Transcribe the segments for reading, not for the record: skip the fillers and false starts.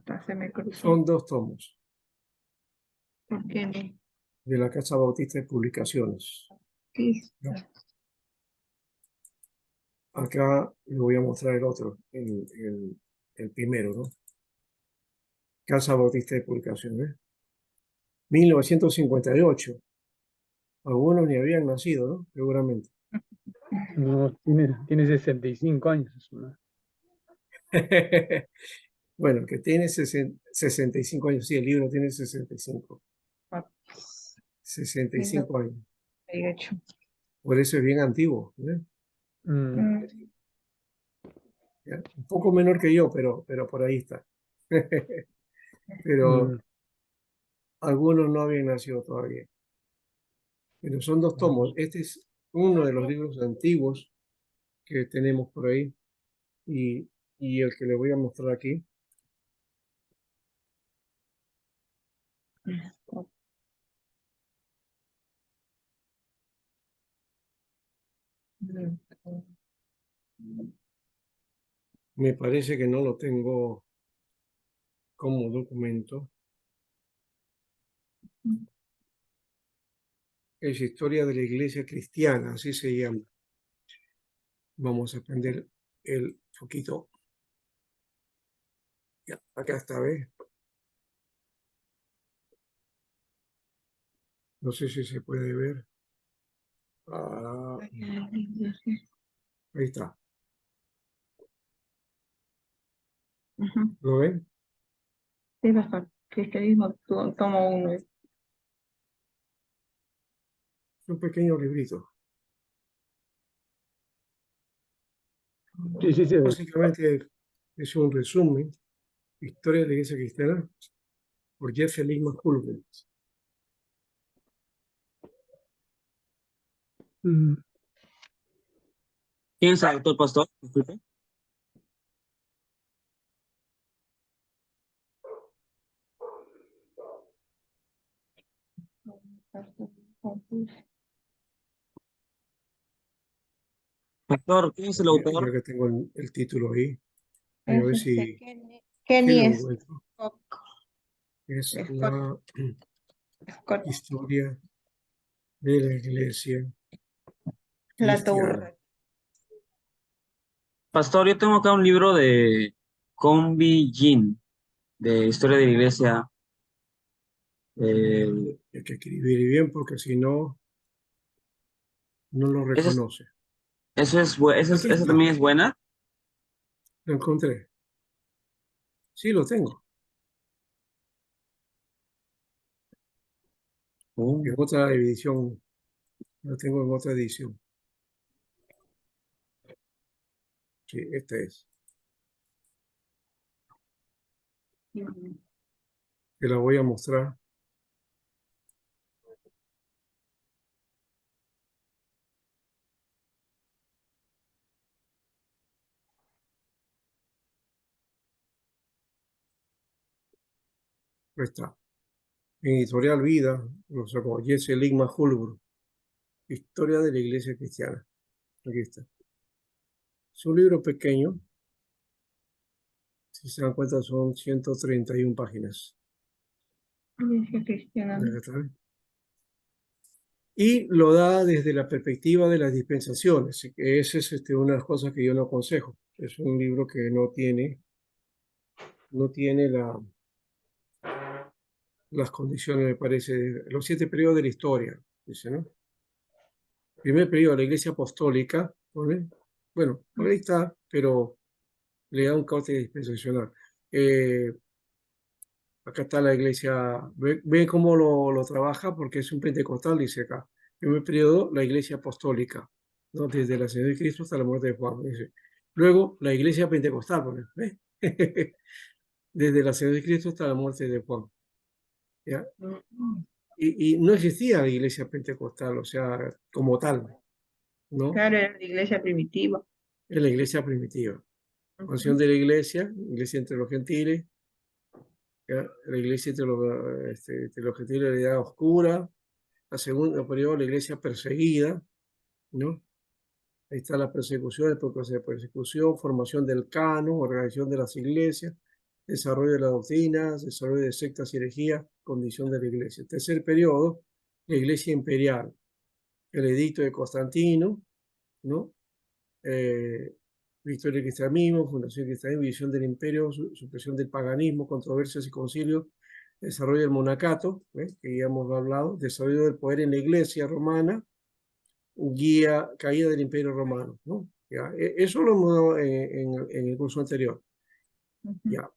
Hasta se me cruzó. Son 2 tomos ¿Por qué no? de la Casa Bautista de Publicaciones. Sí. ¿No? Acá le voy a mostrar el otro, el primero, ¿no? Casa Bautista de Publicaciones. 1958. Algunos ni habían nacido, ¿no? Seguramente. No, tiene 65 años. ¿No? Bueno, que tiene 65 años. Sí, el libro tiene 65. 65 años. 98. Por eso es bien antiguo, ¿eh? Ya, un poco menor que yo, pero por ahí está. Pero algunos no habían nacido todavía. Pero son 2 tomos. Este es uno de los libros antiguos que tenemos por ahí. Y el que le voy a mostrar aquí. Me parece que no lo tengo como documento. Es Historia de la Iglesia Cristiana, así se llama. Vamos a prender el foquito. Ya, acá está, ¿ves? No sé si se puede ver. Ah, ahí está. ¿Lo ven? Sí, pastor. Cristianismo, tomo uno. Es un pequeño librito. Sí. Básicamente es un resumen. Historia de la Iglesia Cristiana por Jesse Lingman Hulbert. ¿Quién es el autor, pastor? Disculpe. Pastor, ¿quién es el Yo autor? que tengo el título ahí. A ver Es si Kenny lo es encuentro. Es Scott. la Scott historia de la Iglesia Latour. Cristiana. Pastor, yo tengo acá un libro de Conby Jean, de Historia de la Iglesia. Hay que escribir bien porque si no, no lo ¿Eso, reconoce. eso Aquí está, también es buena? lo encontré. Sí, lo tengo. En otra edición, lo tengo en otra edición. Sí, este es. Te la voy a mostrar. Ahí está. En Editorial Vida, lo sacó Jesse Lingman Hulbert. Historia de la Iglesia Cristiana. Aquí está. Es un libro pequeño. Si se dan cuenta, son 131 páginas. Iglesia Cristiana. Acá está. Y lo da desde la perspectiva de las dispensaciones. Esa es una de las cosas que yo no aconsejo. Es un libro que no tiene las condiciones, me parece, los 7 periodos de la historia, dice, ¿no? Primer periodo, la Iglesia Apostólica, ¿vale? Bueno, por ahí está, pero le da un corte dispensacional. Acá está la Iglesia, ve cómo lo trabaja, porque es un pentecostal, dice acá. Primer periodo, la Iglesia Apostólica, ¿no? Desde la ascensión de Cristo hasta la muerte de Juan, dice. Luego, la Iglesia Pentecostal, ¿ves? Desde la ascensión de Cristo hasta la muerte de Juan. ¿Ya? Y no existía la iglesia pentecostal, o sea, como tal, ¿no? Claro, era la iglesia primitiva. Es la iglesia primitiva. Función de la iglesia entre los gentiles, ¿ya? La iglesia entre los gentiles, la edad oscura. La segunda periodo, la iglesia perseguida, ¿no? Ahí está la persecución, el proceso de persecución, formación del canon, organización de las iglesias. desarrollo de las doctrinas, desarrollo de sectas y herejías, condición de la iglesia. Tercer periodo, la iglesia imperial, el edicto de Constantino, ¿no? Victoria del cristianismo, fundación del cristianismo, división del imperio, supresión del paganismo, controversias y concilios, desarrollo del monacato, que ya hemos hablado, desarrollo del poder en la iglesia romana, guía, caída del imperio romano, ¿no? Ya, eso lo hemos dado en el curso anterior. Ujú. Ya.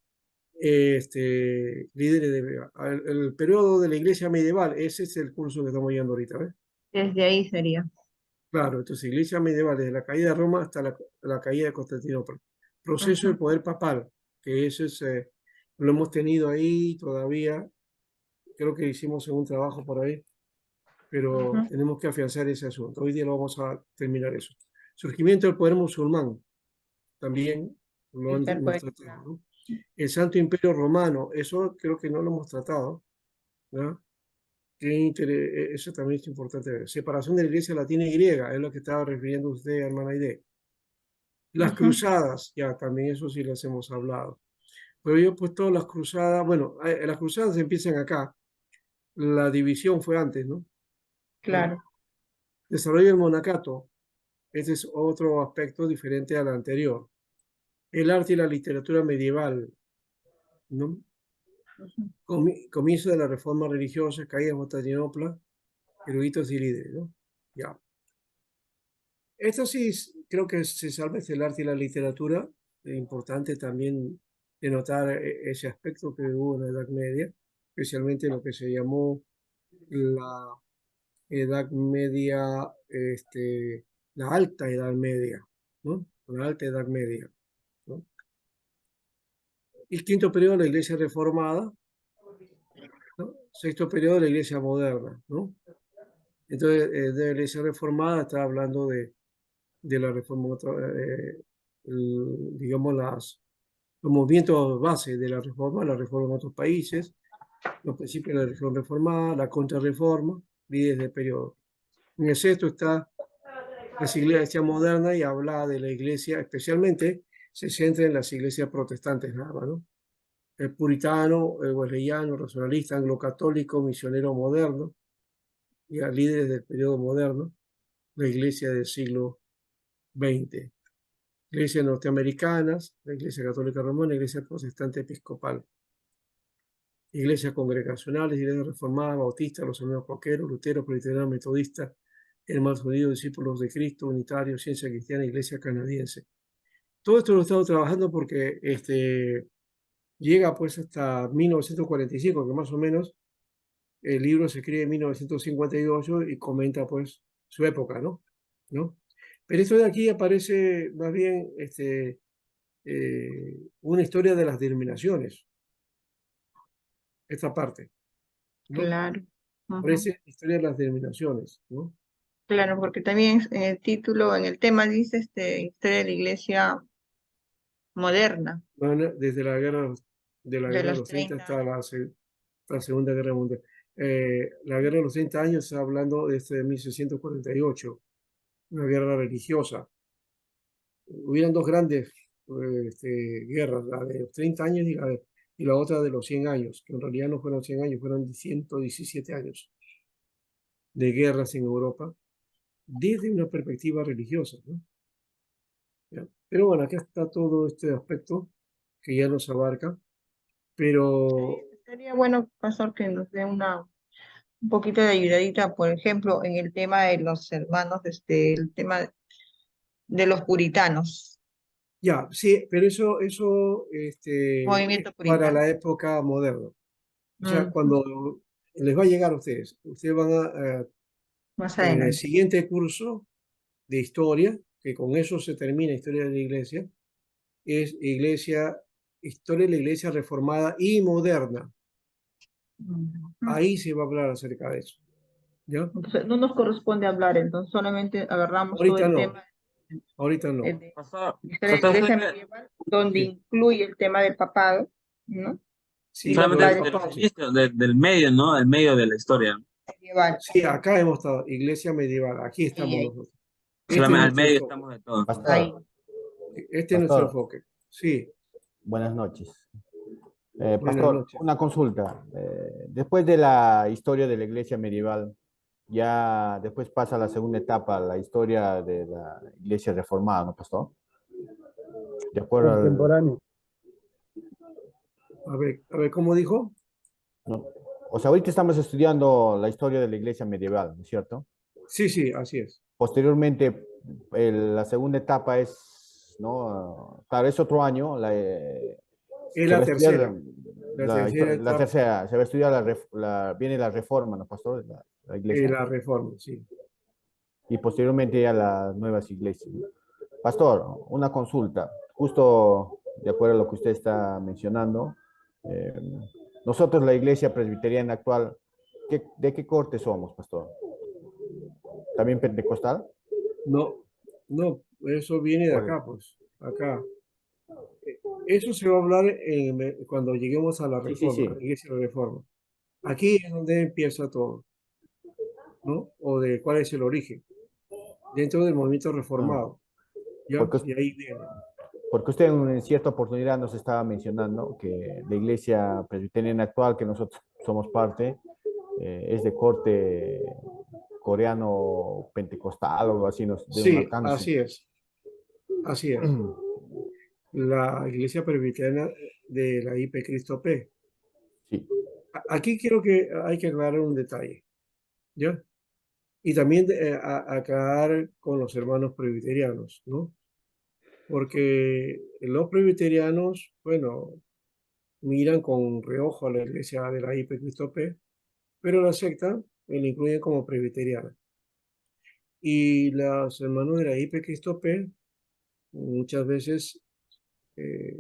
Líderes el periodo de la iglesia medieval, ese es el curso que estamos viendo ahorita, ¿ves? Desde ahí sería. Claro, entonces iglesia medieval, desde la caída de Roma hasta la caída de Constantinopla. Proceso del Ujú. poder papal, que eso es, lo hemos tenido ahí todavía, creo que hicimos un trabajo por ahí, pero Ujú. tenemos que afianzar ese asunto. Hoy día lo vamos a terminar eso. Surgimiento del poder musulmán, también lo Está el hemos poder tratado, islámico. ¿no? El Santo Imperio Romano, eso creo que no lo hemos tratado, ¿no? Eso también es importante ver. Separación de la iglesia latina y griega, es lo que estaba refiriendo usted, hermana Aide. Las Ujú. cruzadas, ya también eso sí las hemos hablado. Pero yo he puesto las cruzadas, bueno, las cruzadas empiezan acá. La división fue antes, ¿no? Claro. Desarrollo del monacato, ese es otro aspecto diferente al anterior. El arte y la literatura medieval, ¿no? Ujú. Comienzo de la reforma religiosa, caída de Constantinopla, eruditos y líderes, ¿no? Ya. Esto sí, creo que se salva el arte y la literatura. Es importante también denotar ese aspecto que hubo en la Edad Media, especialmente lo que se llamó la Edad Media, la Alta Edad Media, ¿no? La Alta Edad Media, ¿no? El quinto periodo de la Iglesia Reformada, ¿no? Sexto periodo de la Iglesia Moderna, ¿no? Entonces, de la Iglesia Reformada está hablando de la reforma, digamos, los movimientos base de la reforma en otros países, los principios de la reforma reformada, la contrarreforma, líderes del periodo. En el sexto está la iglesia moderna y habla de la iglesia, especialmente se centra en las iglesias protestantes, nada más, ¿no? El puritano, el wesleyano, racionalista, anglo-católico, misionero moderno, y a líderes del periodo moderno, la iglesia del siglo XX. Iglesias norteamericanas, la Iglesia Católica Romana, Iglesia Protestante Episcopal, iglesias congregacionales, iglesias reformadas, bautistas, los hermanos coqueros, luteros, presbiterianos, metodistas, hermanos judíos, discípulos de Cristo, unitarios, ciencia cristiana, iglesia canadiense. Todo esto lo he estado trabajando porque llega pues hasta 1945, que más o menos el libro se escribe en 1958 y comenta pues su época, ¿no? Pero esto de aquí aparece más bien una historia de las denominaciones, esta parte, ¿no? Claro. Ujú. Aparece historia de las denominaciones, ¿no? Claro, porque también en el título, en el tema dice historia de la iglesia moderna, Desde la guerra de de los los 30 30 hasta años. la Segunda Guerra Mundial. La guerra de los 30 años está hablando de 1648, una guerra religiosa. Hubieron dos grandes guerras, la de los 30 años y la otra de los 100 años, que en realidad no fueron 100 años, fueron 117 años de guerras en Europa desde una perspectiva religiosa, ¿no? ¿Ya? Pero bueno, acá está todo este aspecto que ya nos abarca, pero Sería bueno, pastor, que nos dé un poquito de ayudadita, por ejemplo, en el tema de los hermanos, el tema de los puritanos, ya, sí, pero eso es movimiento para puritano. la época moderna. O sea, Mm, cuando les va a llegar a ustedes, ustedes van más en el adelante. siguiente curso de historia, que con eso se termina historia de la iglesia, es historia de la iglesia reformada y moderna. Mm. Ahí se va a hablar acerca de eso, ¿ya? Entonces, no nos corresponde hablar, entonces solamente agarramos todo Ahorita el no, tema ahorita no. de Pastor, historia de la pastor, iglesia medieval, donde Sí, incluye el tema del papado, ¿no? Y sí, lo solamente la del de de los papado, sí. inicios, del medio, ¿no? El medio de la historia. medieval. Sí, acá hemos estado, iglesia medieval, aquí Ahí, estamos ahí, nosotros. Este es Solamente al nuestro medio enfoque, estamos de todo. ahí. Pastor, este es nuestro pastor, enfoque. Sí, buenas noches. Buenas Pastor, noches. una consulta. Después de la historia de la iglesia medieval, ya después pasa la segunda etapa, la historia de la iglesia reformada, ¿no, Pastor? De acuerdo al, Contemporáneo. A ver, ¿cómo dijo? ¿no? O sea, ahorita estamos estudiando la historia de la iglesia medieval, ¿no es cierto? Sí, sí, así es. Posteriormente, la segunda etapa es, ¿no? Claro, es otro año, Es se la va a estudiar tercera. La tercera la etapa tercera, se va a estudiar viene la reforma, ¿no, Pastor? La es iglesia. la reforma, sí. Y posteriormente ya las nuevas iglesias. Pastor, una consulta, justo de acuerdo a lo que usted está mencionando, eh, nosotros la iglesia presbiteriana actual, ¿de qué corte somos, Pastor? ¿También pentecostal? No, no, eso viene de ¿Cuál? acá, pues, acá. Eso se va a hablar cuando lleguemos a la Sí, sí, reforma, a sí. la iglesia de la reforma. Aquí es donde empieza todo, ¿no? O de cuál es el origen, dentro del movimiento Ah, reformado, ¿ya? porque, Y ahí viene. porque usted en cierta oportunidad nos estaba mencionando que la iglesia presbiteriana actual, que nosotros somos parte, es de corte coreano pentecostal o algo así, de un Sí, alcance. así es, así es. La iglesia presbiteriana de la IP Cristo P. Sí, Aquí quiero que hay que aclarar un detalle, ¿ya? Y también aclarar con los hermanos presbiterianos, ¿no? Porque los presbiterianos, bueno, miran con reojo a la iglesia de la IP Cristo P, pero la secta la incluyen como presbiteriana. Y los hermanos de la IP Cristo P, muchas veces, eh,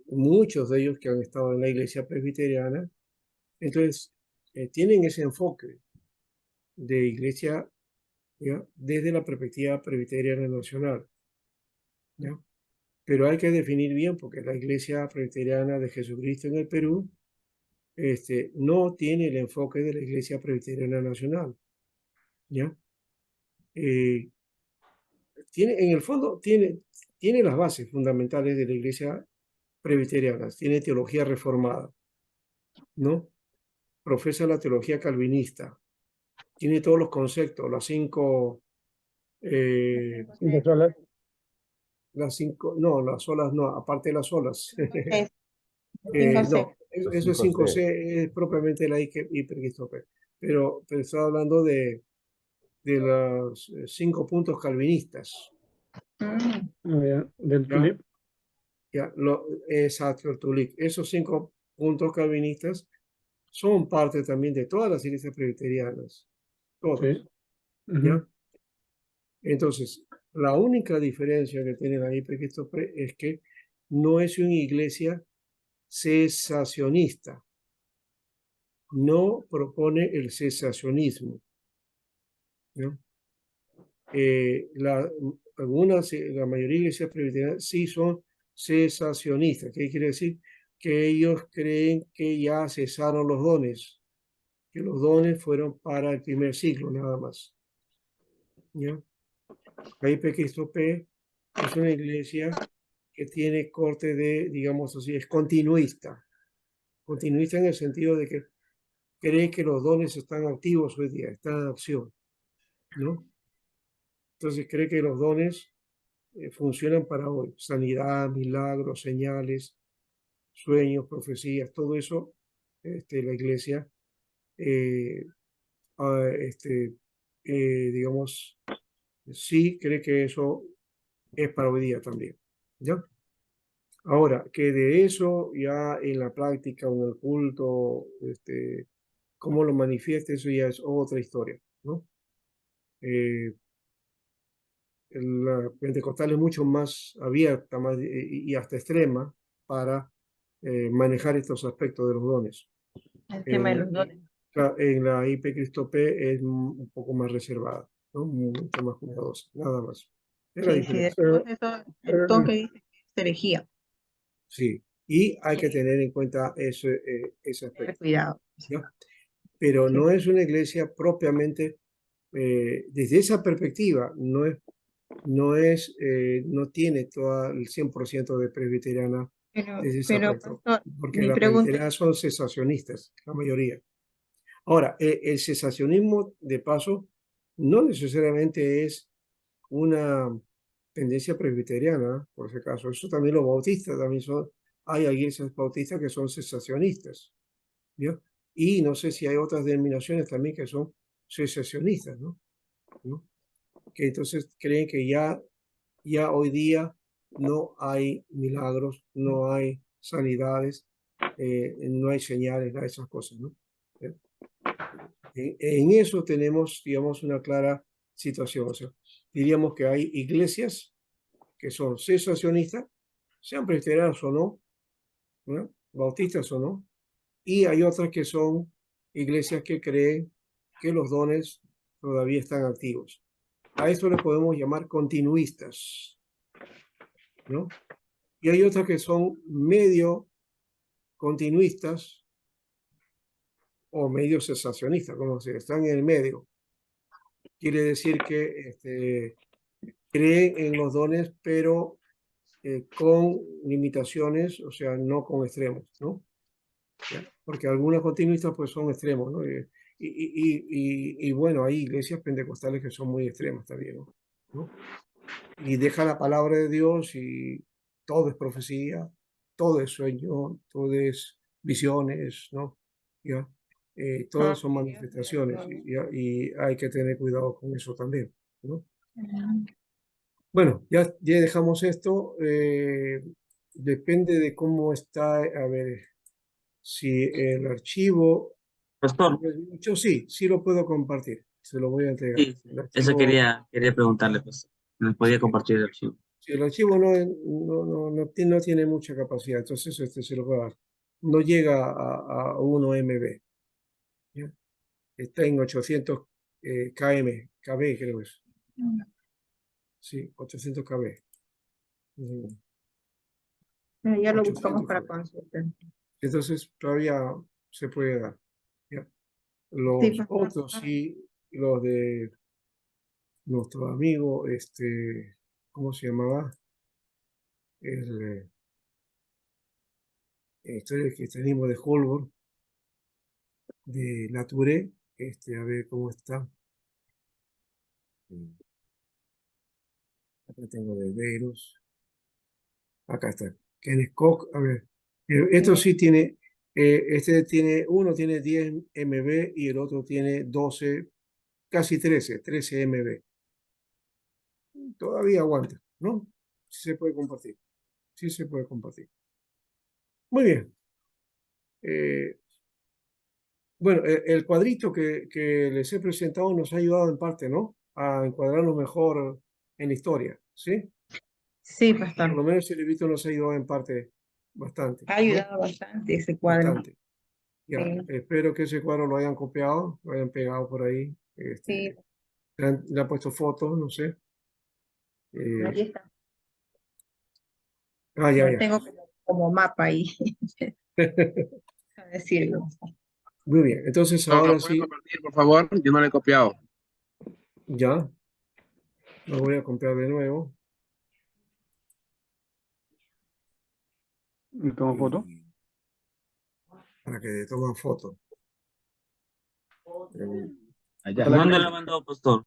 muchos de ellos que han estado en la iglesia presbiteriana, entonces tienen ese enfoque de iglesia, ¿ya? Desde la perspectiva presbiteriana nacional, ¿ya? Pero hay que definir bien porque la iglesia presbiteriana de Jesucristo en el Perú no tiene el enfoque de la iglesia presbiteriana nacional, ¿ya? Eh, en el fondo, tiene las bases fundamentales de la iglesia presbiteriana, tiene teología reformada, ¿no? Profesa la teología calvinista, tiene todos los conceptos, eh, Cinco solas. no, las olas no, aparte de las olas. Es 5C. No, los eso es 5C. 5C, es propiamente la hipercristope. Pero estaba hablando de los 5 puntos calvinistas. Mm, Del ¿Ya? tulip. Ya, exacto, el TULIC. Esos 5 puntos calvinistas son parte también de todas las iglesias presbiterianas. Todas. Sí. Ujú. ¿Ya? Entonces, la única diferencia que tiene la hipercristope es que no es una iglesia cesacionista. No propone el cesacionismo, ¿no? La mayoría de iglesias presbiterianas sí son cesacionistas. ¿Qué quiere decir? Que ellos creen que ya cesaron los dones, que los dones fueron para el primer siglo nada más, ¿ya? La IPX P es una iglesia que tiene corte de, digamos así, es continuista. Continuista en el sentido de que cree que los dones están activos hoy día, están en acción, ¿no? Entonces cree que los dones funcionan para hoy. Sanidad, milagros, señales, sueños, profecías, todo eso, la iglesia, eh, este, digamos, sí cree que eso es para hoy día también. ¿Ya? Ahora, que de eso ya en la práctica o en el culto, cómo lo manifiesta, eso ya es otra historia, ¿no? La pentecostal es mucho más abierta más, y hasta extrema para manejar estos aspectos de los dones. el tema de los dones. En la IP Cristo P es un poco más reservada, ¿no? Mucho más cuidadosa, nada más. Es la Sí, sí, diferencia. después de eso, el toque dice que es herejía. Sí, y hay que Sí, tener en cuenta ese tener aspecto, cuidado. ¿ya? Pero Sí, no es una iglesia propiamente, desde esa perspectiva, no tiene todo el 100% de presbiteriana Pero, aspecto, pastor, porque mi las pregunta, presbiterianas son cesacionistas, la mayoría. Ahora, el cesacionismo, de paso, no necesariamente es una tendencia presbiteriana, por ese caso. Eso también los bautistas, también son, hay iglesias bautistas que son cesacionistas, ¿ya? Y no sé si hay otras denominaciones también que son cesacionistas, ¿no? Que entonces creen que ya hoy día no hay milagros, no hay sanidades, no hay señales, nada de esas cosas, ¿no? En eso tenemos, digamos, una clara situación. O sea, diríamos que hay iglesias que son cesacionistas, sean presbiterianas o no, ¿no? Bautistas o no, y hay otras que son iglesias que creen que los dones todavía están activos. A esto le podemos llamar continuistas, ¿no? Y hay otras que son medio continuistas o medio cesacionistas, como se están en el medio. Quiere decir que creen en los dones, pero con limitaciones, o sea, no con extremos, ¿no? ¿Ya? Porque algunos continuistas pues son extremos, ¿no? Y bueno, hay iglesias pentecostales que son muy extremas también, ¿no? Y dejan la palabra de Dios y todo es profecía, todo es sueño, todo es visiones, ¿no? ¿Ya? Todas son manifestaciones y hay que tener cuidado con eso también, ¿no? Bueno, ya dejamos esto. Depende de cómo está, a ver, si el archivo, Pastor, yo sí lo puedo compartir, se lo voy a entregar. sí, El eso archivo, quería preguntarle, pues, ¿me podía sí, compartir el archivo? si el archivo no tiene mucha capacidad, entonces se lo voy a dar. No llega a 1 MB, ¿ya? Está en 800 KB creo es. Sí, 800 KB. ya lo buscamos 800 para KB. consulta. Entonces todavía se puede dar, ¿ya? Sí, Los pastor. otros sí, los de nuestro amigo, ¿cómo se llamaba? El historia que tenemos de Holborn, de Latouré, a ver cómo está. Acá tengo de Verus. Acá está. Kenneth Koch, a ver. Esto sí tiene, uno tiene 10 MB y el otro tiene 12, casi 13 MB. Todavía aguanta, ¿no? Sí se puede compartir. Sí se puede compartir. Muy bien. Bueno, el cuadrito que les he presentado nos ha ayudado en parte, ¿no? A encuadrarnos mejor en la historia, ¿sí? Sí, Por pastor. lo menos el librito nos ha ayudado en parte bastante, Ha ¿no? ayudado bastante ese cuadro. Bastante. Ya, Sí, espero que ese cuadro lo hayan copiado, lo hayan pegado por ahí. sí, Le han puesto fotos, no sé. aquí Eh, está. ya, Lo ya. tengo como mapa ahí, a decirlo. Muy bien, entonces ¿Lo ahora puede sí, compartir, por favor? Yo no lo he copiado. ya, lo voy a copiar de nuevo. ¿Le tomo foto? Y para que tomen foto. Allá. Ojalá ¿Dónde que lo mandó, pastor?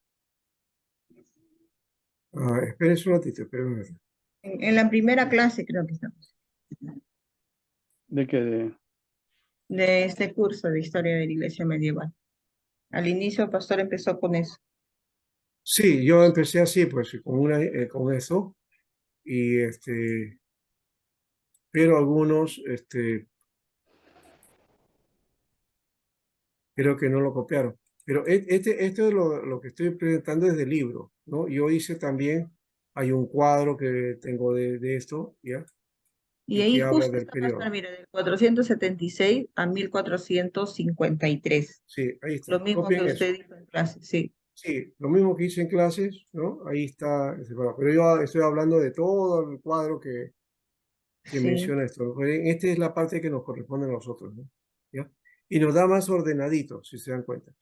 Espérense un ratito, espérense. En la primera clase creo que estamos, de que de este curso de historia de la iglesia medieval. Al inicio el pastor empezó con eso. Sí, yo empecé así, pues, con eso, y pero algunos, creo que no lo copiaron. Pero esto es lo que estoy presentando desde el libro, ¿no? Yo hice también, hay un cuadro que tengo de esto, ¿ya? Y Y ahí que habla justo del está, pastor, periodo. mira, del 476 a 1453. Sí, ahí Lo está. mismo que Copien eso. usted dijo en clase, sí. Sí, lo mismo que hice en clases, ¿no? Ahí está separado. Pero yo estoy hablando de todo el cuadro que Sí, menciona esto. Esta es la parte que nos corresponde a nosotros, ¿no? ¿Ya? Y nos da más ordenadito, si se dan cuenta, ¿no?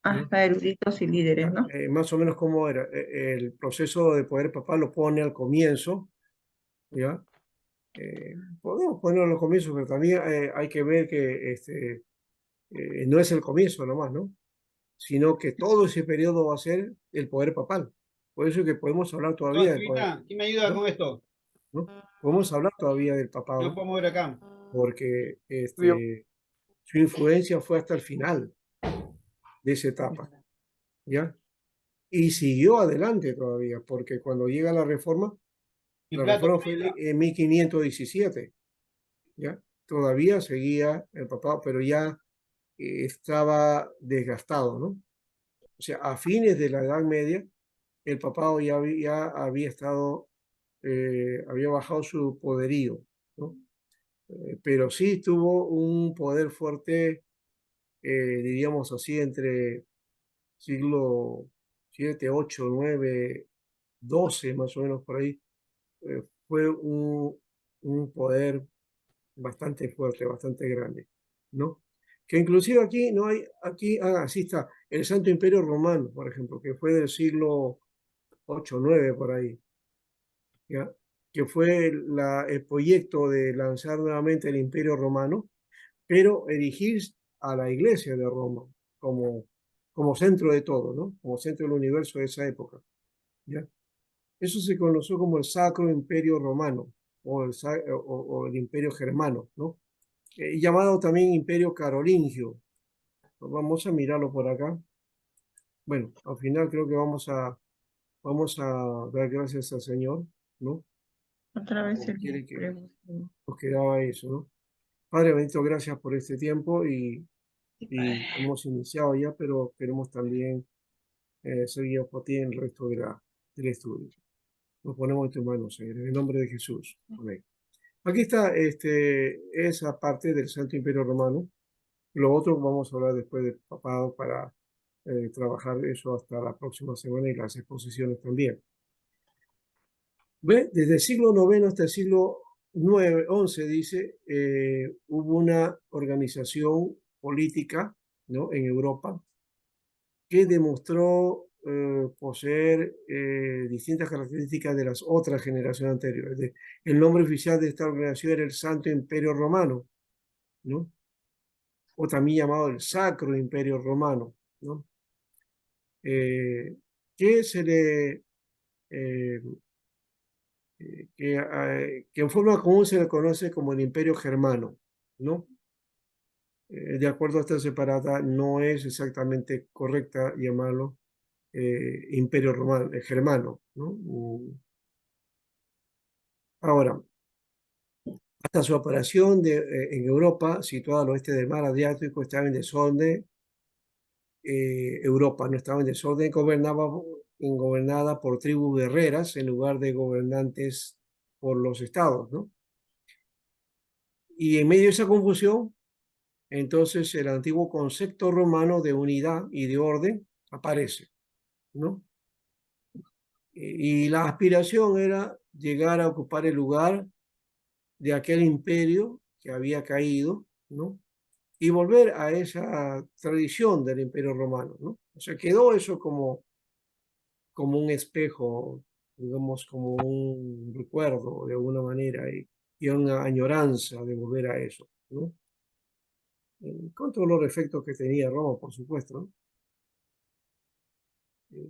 hasta eruditos y líderes, ¿Ya? ¿no? Más o menos como era. El proceso de poder papá lo pone al comienzo, ¿ya? Podemos ponerlo al comienzo, pero también hay que ver que no es el comienzo nomás, ¿no? Sino que todo ese periodo va a ser el poder papal. Por eso es que podemos hablar todavía del poder, ¿Quién me ayuda ¿no? con esto? ¿No? Podemos hablar todavía del No papado, puedo mover acá. porque Río. su influencia fue hasta el final de esa etapa, ¿ya? Y siguió adelante todavía, porque cuando llega la reforma fue en 1517, ¿ya? Todavía seguía el papado, pero ya estaba desgastado, ¿no? O sea, a fines de la Edad Media, el papado ya había estado, había bajado su poderío, ¿no? Pero sí tuvo un poder fuerte, diríamos así, entre siglo 7, 8, 9, 12, más o menos por ahí. Fue un poder bastante fuerte, bastante grande, ¿no? Que inclusive aquí no hay, así está, el Santo Imperio Romano, por ejemplo, que fue del siglo 8, 9 por ahí, ¿ya? Que fue el proyecto de lanzar nuevamente el Imperio Romano, pero erigir a la Iglesia de Roma como centro de todo, ¿no? Como centro del universo de esa época, ¿ya? Eso se conoció como el Sacro Imperio Romano o el Imperio Germano, ¿no? Llamado también Imperio Carolingio. Vamos a mirarlo por acá. Bueno, al final creo que vamos a dar gracias al Señor, ¿no? Otra vez Porque el quiere que pregunta. nos quedaba eso, ¿no? Padre bendito, gracias por este tiempo y hemos iniciado ya, pero queremos también ser guiados por ti en el resto del estudio. Nos ponemos en tus manos, Señor, en el nombre de Jesús. Amén. Aquí está esa parte del Santo Imperio Romano. Lo otro vamos a hablar después del papado para trabajar eso hasta la próxima semana y las exposiciones también. ¿Ve? Desde el siglo IX hasta el siglo XI, dice, hubo una organización política, ¿no? En Europa que demostró poseer distintas características de las otras generaciones anteriores. El nombre oficial de esta organización era el Santo Imperio Romano, ¿no? O también llamado el Sacro Imperio Romano, ¿no? Que se le que en forma común se le conoce como el Imperio Germano, ¿no? De acuerdo a esta separata, no es exactamente correcta llamarlo Imperio Romano, Germano, ¿no? Ahora, hasta su aparición en Europa, situada al oeste del mar Adriático, estaba en desorden. Europa no estaba en desorden, gobernada por tribus guerreras en lugar de gobernantes por los estados, ¿no? Y en medio de esa confusión, entonces el antiguo concepto romano de unidad y de orden aparece, ¿no? Y la aspiración era llegar a ocupar el lugar de aquel imperio que había caído, ¿no? Y volver a esa tradición del imperio romano, ¿no? O sea, quedó eso como un espejo, digamos, como un recuerdo de alguna manera y una añoranza de volver a eso, ¿no? Con todos los efectos que tenía Roma, por supuesto, ¿no?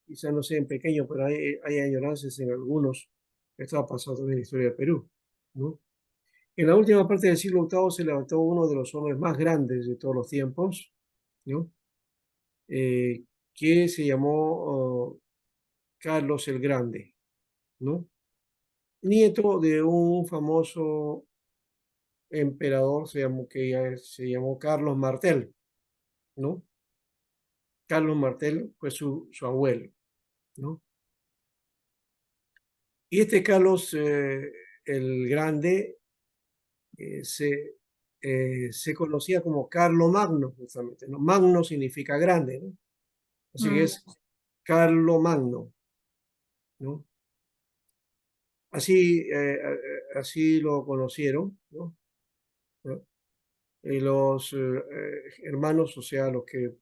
Quizás no sea en pequeño, pero hay añoranzas en algunos. Esto ha pasado también en la historia de Perú, ¿no? En la última parte del siglo VIII se levantó uno de los hombres más grandes de todos los tiempos, ¿no? Que se llamó Carlos el Grande, ¿no? Nieto de un famoso emperador que se llamó Carlos Martel, ¿no? Carlos Martel fue su abuelo, ¿no? Y este Carlos el Grande se conocía como Carlo Magno, justamente, ¿no? Magno significa grande, ¿no? Así que es Carlo Magno, ¿no? Así lo conocieron, ¿no? Los hermanos, o sea, los que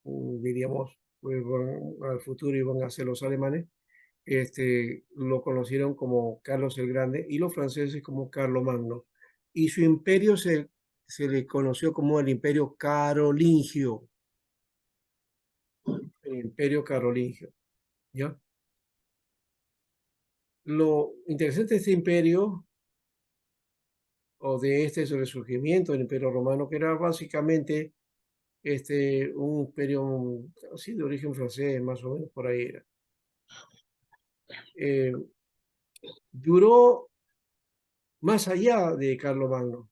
diríamos pues, van al futuro y van a ser los alemanes, lo conocieron como Carlos el Grande y los franceses como Carlomagno. Y su imperio se le conoció como el Imperio Carolingio. El Imperio Carolingio, ¿ya? Lo interesante de este imperio, o de este resurgimiento del Imperio Romano, que era básicamente un imperio así de origen francés, más o menos por ahí era. Duró más allá de Carlomagno.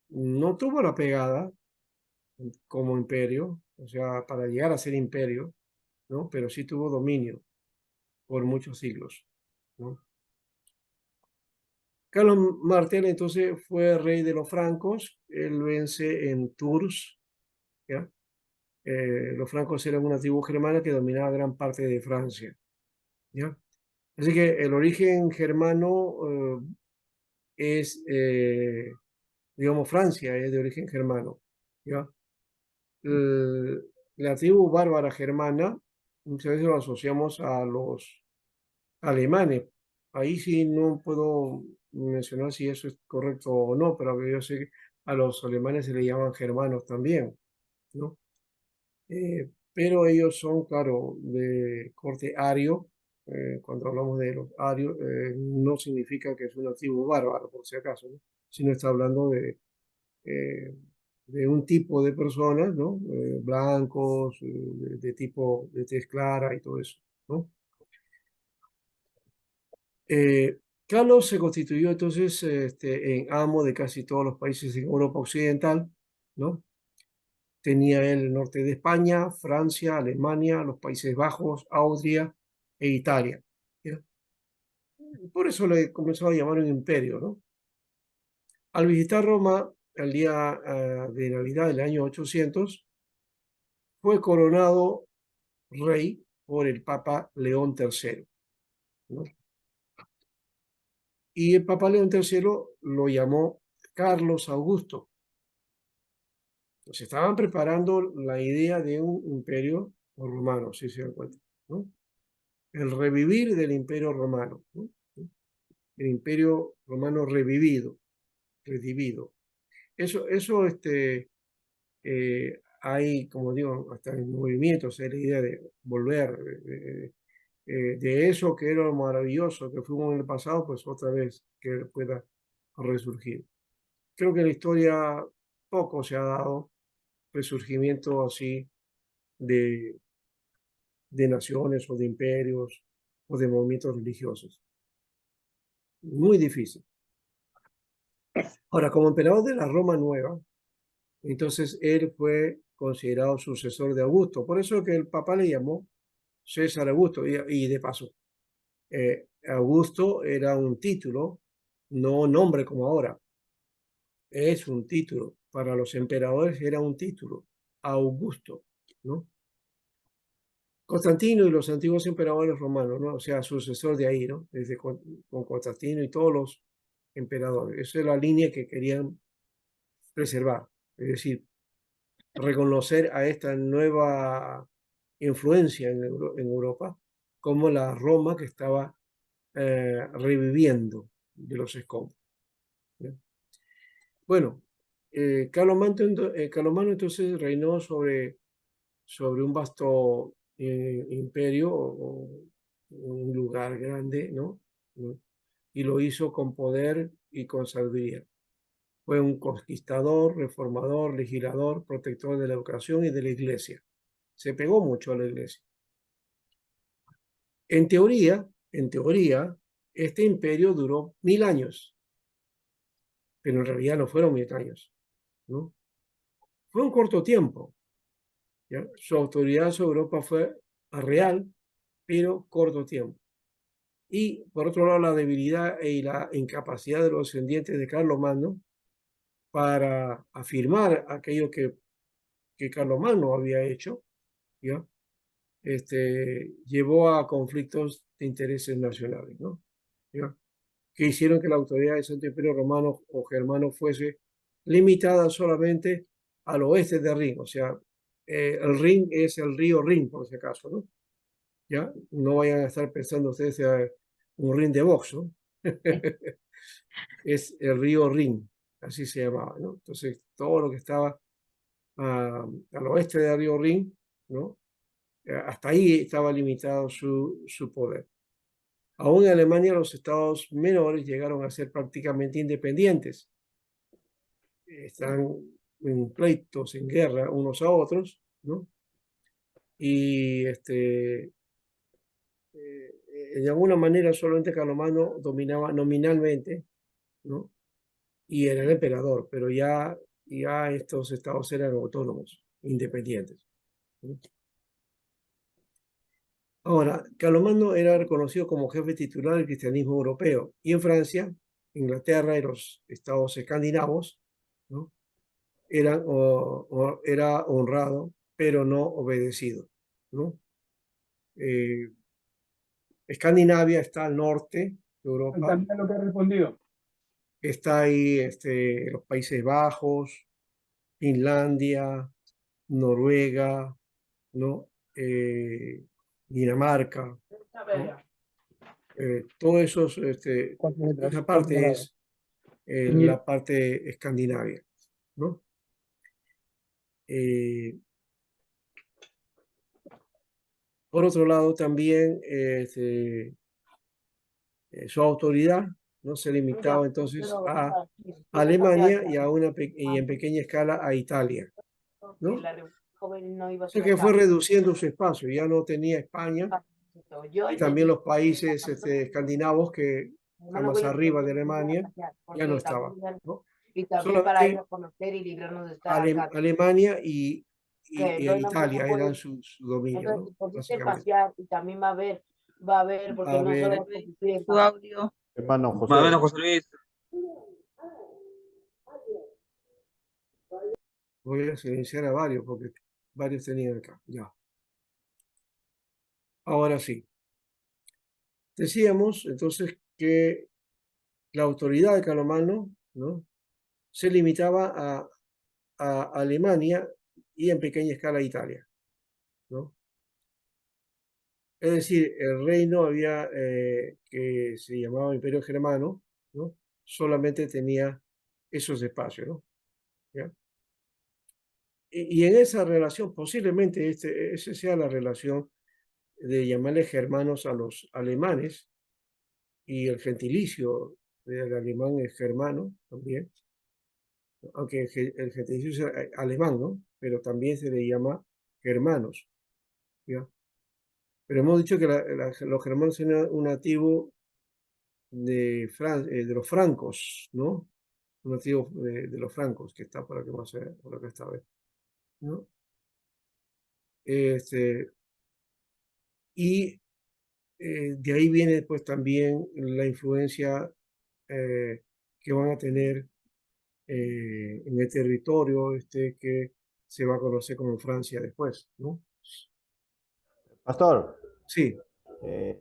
No tuvo la pegada como imperio, o sea, para llegar a ser imperio, ¿no? Pero sí tuvo dominio por muchos siglos, ¿no? Carlos Martel entonces fue rey de los francos, él vence en Tours, ¿ya? Los francos eran una tribu germana que dominaba gran parte de Francia, ¿ya? Así que el origen germano es, digamos, Francia es de origen germano, ¿ya? La tribu bárbara germana muchas veces lo asociamos a los alemanes. Ahí sí no puedo mencionar si eso es correcto o no, pero yo sé que a los alemanes se les llaman germanos también, ¿no? Pero ellos son, claro, de corte ario. Cuando hablamos de los arios, no significa que es una tribu bárbara, por si acaso, ¿no? Sino está hablando de un tipo de personas, ¿no? Blancos, de tipo de tez clara y todo eso, ¿no? Carlos se constituyó entonces en amo de casi todos los países en Europa Occidental, ¿no? Tenía el norte de España, Francia, Alemania, los Países Bajos, Austria e Italia, ¿ya? Por eso le comenzó a llamar un imperio, ¿no? Al visitar Roma el día de Navidad del año 800, fue coronado rey por el Papa León III, ¿no? Y el Papa León III lo llamó Carlos Augusto. Se estaban preparando la idea de un imperio romano, si se dan cuenta, ¿no? El revivir del imperio romano, ¿no? El imperio romano revivido, redivido. Eso hay, como digo, hasta en movimientos, hay la idea de volver, de eso que era lo maravilloso que fuimos en el pasado, pues otra vez que pueda resurgir. Creo que en la historia poco se ha dado resurgimiento así de naciones o de imperios o de movimientos religiosos. Muy difícil. Ahora, como emperador de la Roma Nueva, entonces él fue considerado sucesor de Augusto. Por eso que el Papa le llamó César Augusto. Y de paso, Augusto era un título, no nombre como ahora. Es un título. Para los emperadores era un título. Augusto, ¿no? Constantino y los antiguos emperadores romanos, ¿no? O sea, sucesor de ahí, ¿no? Desde con Constantino y todos los emperadores. Esa es la línea que querían preservar. Es decir, reconocer a esta nueva influencia en Europa como la Roma que estaba reviviendo de los escombros, ¿no? Bueno, Carlomagno entonces reinó sobre un vasto imperio o un lugar grande, ¿no? Y lo hizo con poder y con sabiduría. Fue un conquistador, reformador, legislador, protector de la educación y de la iglesia. Se pegó mucho a la iglesia. En teoría, este imperio duró 1000 años, pero en realidad no fueron 1000 años, ¿no? Fue un corto tiempo, ¿ya? Su autoridad sobre Europa fue real, pero corto tiempo. Y por otro lado, la debilidad y la incapacidad de los descendientes de Carlomagno para afirmar aquello que Carlomagno había hecho, ¿ya? Llevó a conflictos de intereses nacionales, ¿no? ¿Ya? Que hicieron que la autoridad del Santo Imperio Romano o Germano fuese limitada solamente al oeste del Rin. O sea, el Rin es el río Rin, por si acaso, ¿no? ¿ya? No vayan a estar pensando ustedes un ring de box, ¿no? Es el río Rin, así se llamaba, ¿no? Entonces, todo lo que estaba al oeste del río Rin, ¿no? Hasta ahí estaba limitado su poder. Aún en Alemania los estados menores llegaron a ser prácticamente independientes. Están en pleitos, en guerra unos a otros, ¿no? Y de alguna manera solamente Carlomagno dominaba nominalmente, ¿no? Y era el emperador, pero ya estos estados eran autónomos, independientes, ¿no? Ahora, Carlomagno era reconocido como jefe titular del cristianismo europeo, y en Francia, Inglaterra y los estados escandinavos, ¿no? Era honrado, pero no obedecido, ¿no? Escandinavia está al norte de Europa, También lo que ha respondido. está ahí los Países Bajos, Finlandia, Noruega, ¿no? Dinamarca, ¿no? Todo eso, esa parte es la parte escandinavia, ¿no? Por otro lado, también su autoridad no se limitaba entonces a Alemania y en pequeña escala a Italia, ¿no? O sea que fue reduciendo su espacio, ya no tenía España y también los países escandinavos que están más arriba de Alemania ya no estaban, ¿no? Y también para ir Solamente a conocer y librarnos de estar acá. Alemania y Que no Italia puede. eran su dominio, Entonces, ¿no? por si te Básicamente. pasear y también va a haber, porque A no ver, solo es Tu audio. Hermano Más o menos, José, José Luis. voy a silenciar a varios porque varios tenían acá. Ya. Ahora sí. Decíamos entonces que la autoridad de Carlomagno, ¿no? Se limitaba a Alemania y en pequeña escala a Italia, ¿no? Es decir, el reino que se llamaba Imperio Germano, ¿no? Solamente tenía esos espacios, ¿no? ¿Ya? Y en esa relación, posiblemente esa sea la relación de llamarle germanos a los alemanes, y el gentilicio del alemán es germano también, aunque el gentilicio es alemán, ¿no? Pero también se le llama germanos, ¿ya? Pero hemos dicho que los germanos eran un nativo de los francos, ¿no? Un nativo de los francos, que está por aquí más por acá esta vez, ¿no? Y de ahí viene pues también la influencia que van a tener en el territorio que se va a conocer como Francia después, ¿no? Pastor, Sí,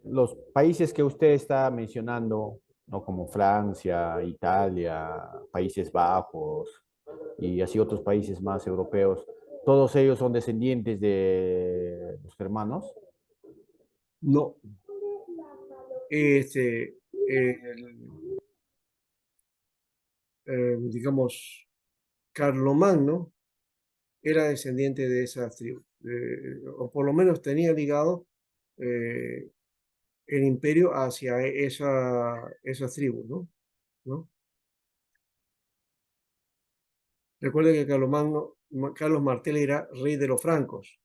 los países que usted está mencionando, ¿no? Como Francia, Italia, Países Bajos y así otros países más europeos, ¿todos ellos son descendientes de los germanos? no. El, digamos, Carlomagno era descendiente de esa tribu, o por lo menos tenía ligado eh, el imperio hacia esas tribus, ¿no? ¿No? Recuerden que Carlos Martel era rey de los francos,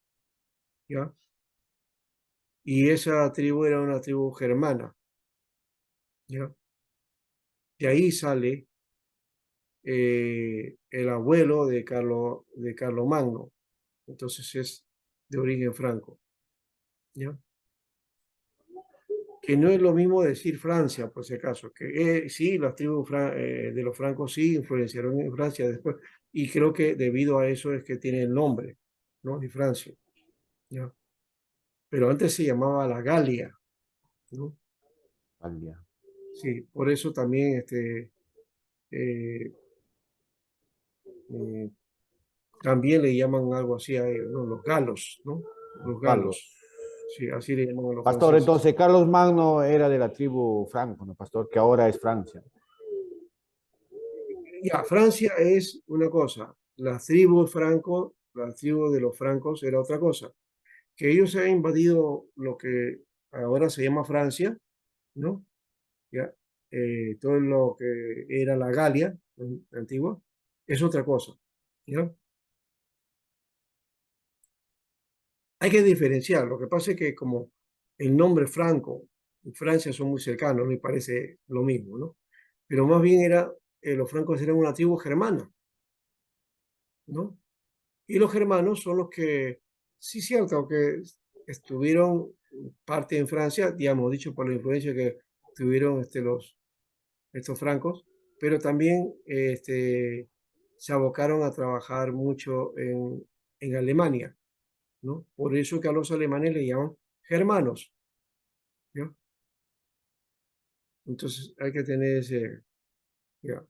¿ya? Y esa tribu era una tribu germana, ¿ya? De ahí sale el abuelo de Carlomagno, entonces es de origen franco, ¿ya? Que no es lo mismo decir Francia, por si acaso, que sí, las tribus de los francos sí influenciaron en Francia después, y creo que debido a eso es que tiene el nombre, ¿no? De Francia, ¿ya? Pero antes se llamaba la Galia, ¿no? Galia. Sí, por eso también eh, eh, también le llaman algo así a ellos, ¿no? Los galos, ¿no? Los Galos. galos, Sí, así le llaman a los Pastor, franceses. entonces Carlos Magno era de la tribu franco, ¿no, pastor? Que ahora es Francia. Ya, Francia es una cosa, las tribus franco, la tribu de los francos era otra cosa. Que ellos han invadido lo que ahora se llama Francia, ¿no? Ya, todo lo que era la Galia antigua, es otra cosa, ¿ya? Hay que diferenciar. Lo que pasa es que como el nombre Franco y Francia son muy cercanos, me parece lo mismo, ¿no? Pero más bien los francos eran una tribu germana, ¿no? Y los germanos son los que, sí, cierto, que estuvieron parte en Francia, digamos, dicho por la influencia que tuvieron estos francos, pero también se abocaron a trabajar mucho en Alemania, ¿no? Por eso que a los alemanes le llaman germanos, ¿ya? Entonces hay que tener ese, ¿ya?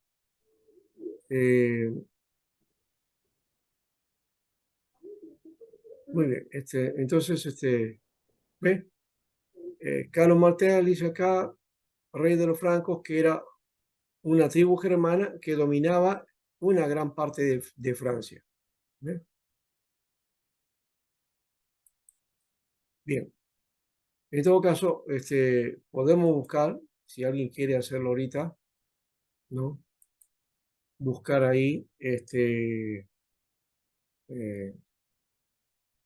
Eh, muy bien, entonces, ¿ve? Carlos Martel dice acá, rey de los francos, que era una tribu germana que dominaba una gran parte de Francia. ¿Ve? Bien, en todo caso, podemos buscar, si alguien quiere hacerlo ahorita, ¿no? Buscar ahí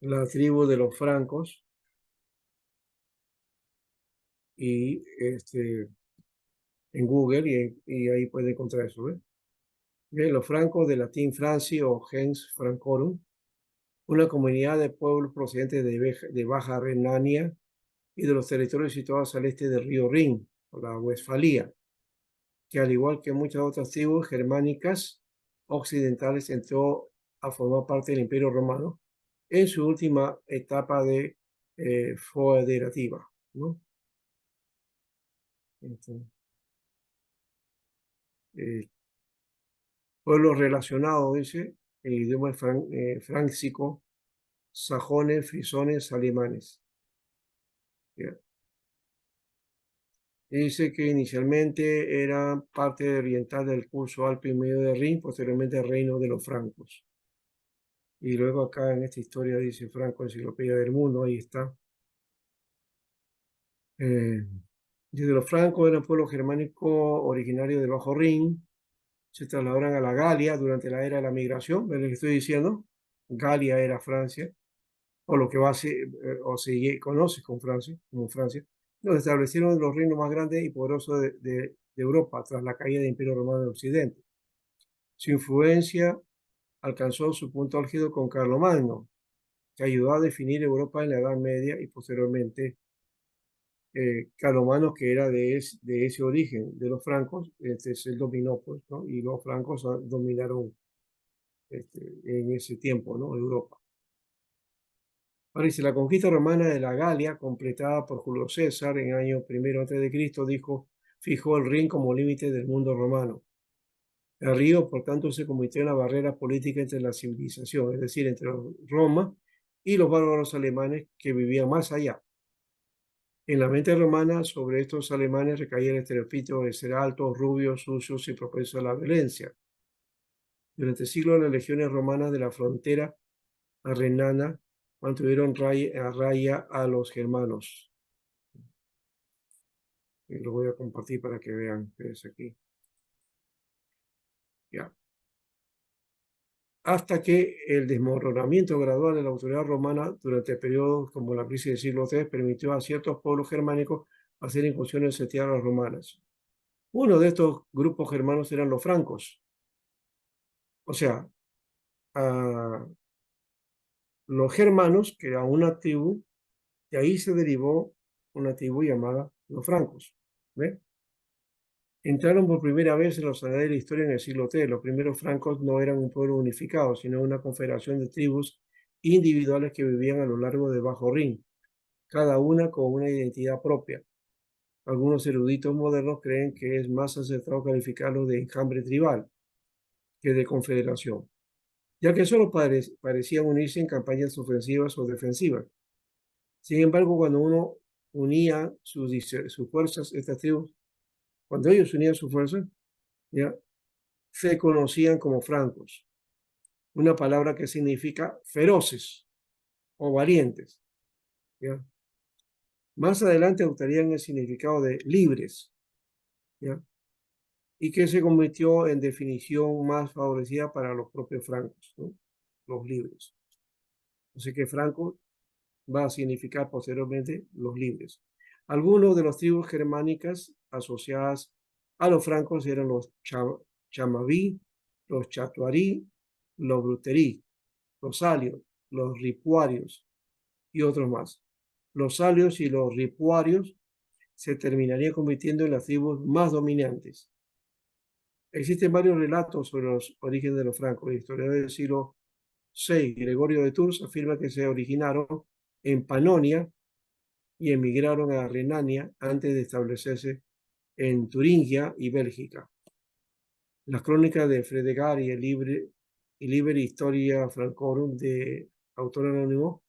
la tribu de los francos y en Google y ahí puede encontrar eso. ¿Ve? ¿Ve? Los francos de latín Franci o gens Francorum, una comunidad de pueblos procedentes de Baja Renania y de los territorios situados al este del río Rin, o la Westfalia, que al igual que muchas otras tribus germánicas occidentales entró a formar parte del Imperio Romano en su última etapa de federativa, ¿no? Entonces, pueblos relacionados, dice, el idioma fráncico, sajones, frisones, alemanes. ¿Ya? Dice que inicialmente era parte oriental del curso alpino y medio de Rin, posteriormente el reino de los francos. Y luego acá en esta historia dice Franco, Enciclopedia del Mundo, ahí está. Desde los francos eran pueblo germánico originario del Bajo Rin, se trasladaron a la Galia durante la era de la migración, ¿ves lo que estoy diciendo? Galia era Francia, o lo que va a ser, o se conoce con Francia, como Francia, donde establecieron los reinos más grandes y poderosos de Europa tras la caída del Imperio Romano de Occidente. Su influencia alcanzó su punto álgido con Carlomagno, que ayudó a definir Europa en la Edad Media y posteriormente Carlomagno, que era de ese origen, de los francos, él dominó, pues, ¿no? Y los francos dominaron en ese tiempo, ¿no? Europa. Ahora dice, la conquista romana de la Galia, completada por Julio César en el año 1 a.C., fijó el Rin como límite del mundo romano. El río, por tanto, se convirtió en la barrera política entre la civilización, es decir, entre Roma y los bárbaros alemanes que vivían más allá. En la mente romana, sobre estos alemanes recaía el estereotipo de ser altos, rubios, sucios y propensos a la violencia. Durante siglos, las legiones romanas de la frontera renana mantuvieron a raya a los germanos. Y lo voy a compartir para que vean qué es aquí. Ya. Hasta que el desmoronamiento gradual de la autoridad romana durante periodos como la crisis del siglo III permitió a ciertos pueblos germánicos hacer incursiones en tierras romanas. Uno de estos grupos germanos eran los francos. O sea, los germanos, que era una tribu, de ahí se derivó una tribu llamada los francos. ¿Ve? Entraron por primera vez en los anales de la historia en el siglo III. Los primeros francos no eran un pueblo unificado, sino una confederación de tribus individuales que vivían a lo largo del Bajo Rin, cada una con una identidad propia. Algunos eruditos modernos creen que es más acertado calificarlo de enjambre tribal que de confederación, ya que solo parecían unirse en campañas ofensivas o defensivas. Sin embargo, cuando uno unía sus fuerzas, estas tribus, cuando ellos unían sus fuerzas, ya, se conocían como francos, una palabra que significa feroces o valientes. ¿Ya? Más adelante adoptarían el significado de libres, ¿ya? Y que se convirtió en definición más favorecida para los propios francos, ¿no? Los libres. Así que franco va a significar posteriormente los libres. Algunos de las tribus germánicas asociadas a los francos eran los chamaví, los chatuarí, los bruterí, los alios, los ripuarios y otros más. Los alios y los ripuarios se terminarían convirtiendo en las tribus más dominantes. Existen varios relatos sobre los orígenes de los francos. El historiador del siglo VI, Gregorio de Tours, afirma que se originaron en Panonia y emigraron a Renania antes de establecerse en Turingia y Bélgica. Las crónicas de Fredegar y el Liber Historia Francorum de autor anónimo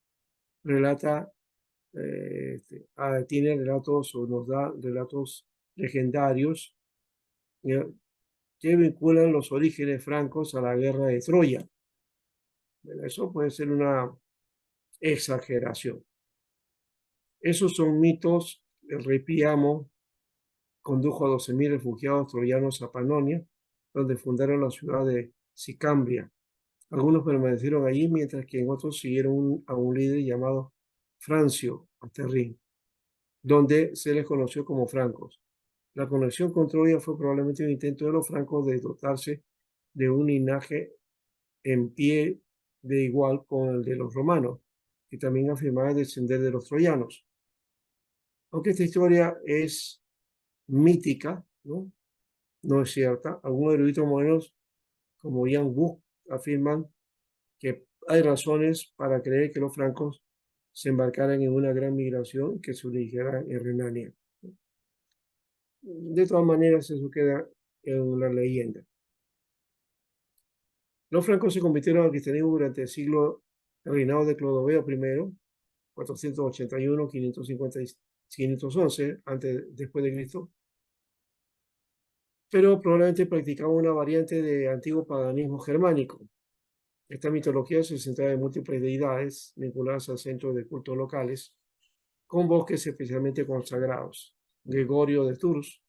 relata, tiene relatos o nos da relatos legendarios que vinculan los orígenes francos a la guerra de Troya. Bueno, eso puede ser una exageración. Esos son mitos. El rey Priamo condujo a 12.000 refugiados troyanos a Panonia, donde fundaron la ciudad de Sicambria. Algunos permanecieron allí, mientras que en otros siguieron a un líder llamado Francio Asterrín, donde se les conoció como francos. La conexión con Troya fue probablemente un intento de los francos de dotarse de un linaje en pie de igual con el de los romanos, que también afirmaban descender de los troyanos. Aunque esta historia es mítica, ¿no? No es cierta. Algunos eruditos modernos, como Jan Buch, afirman que hay razones para creer que los francos se embarcaran en una gran migración que se originara en Renania. De todas maneras, eso queda en una leyenda. Los francos se convirtieron al cristianismo durante el reinado de Clodoveo I, 481, 550 y 511 después de Cristo, pero probablemente practicaban una variante de antiguo paganismo germánico. Esta mitología se centraba en múltiples deidades vinculadas al centro de cultos locales, con bosques especialmente consagrados. Gregorio de Tours,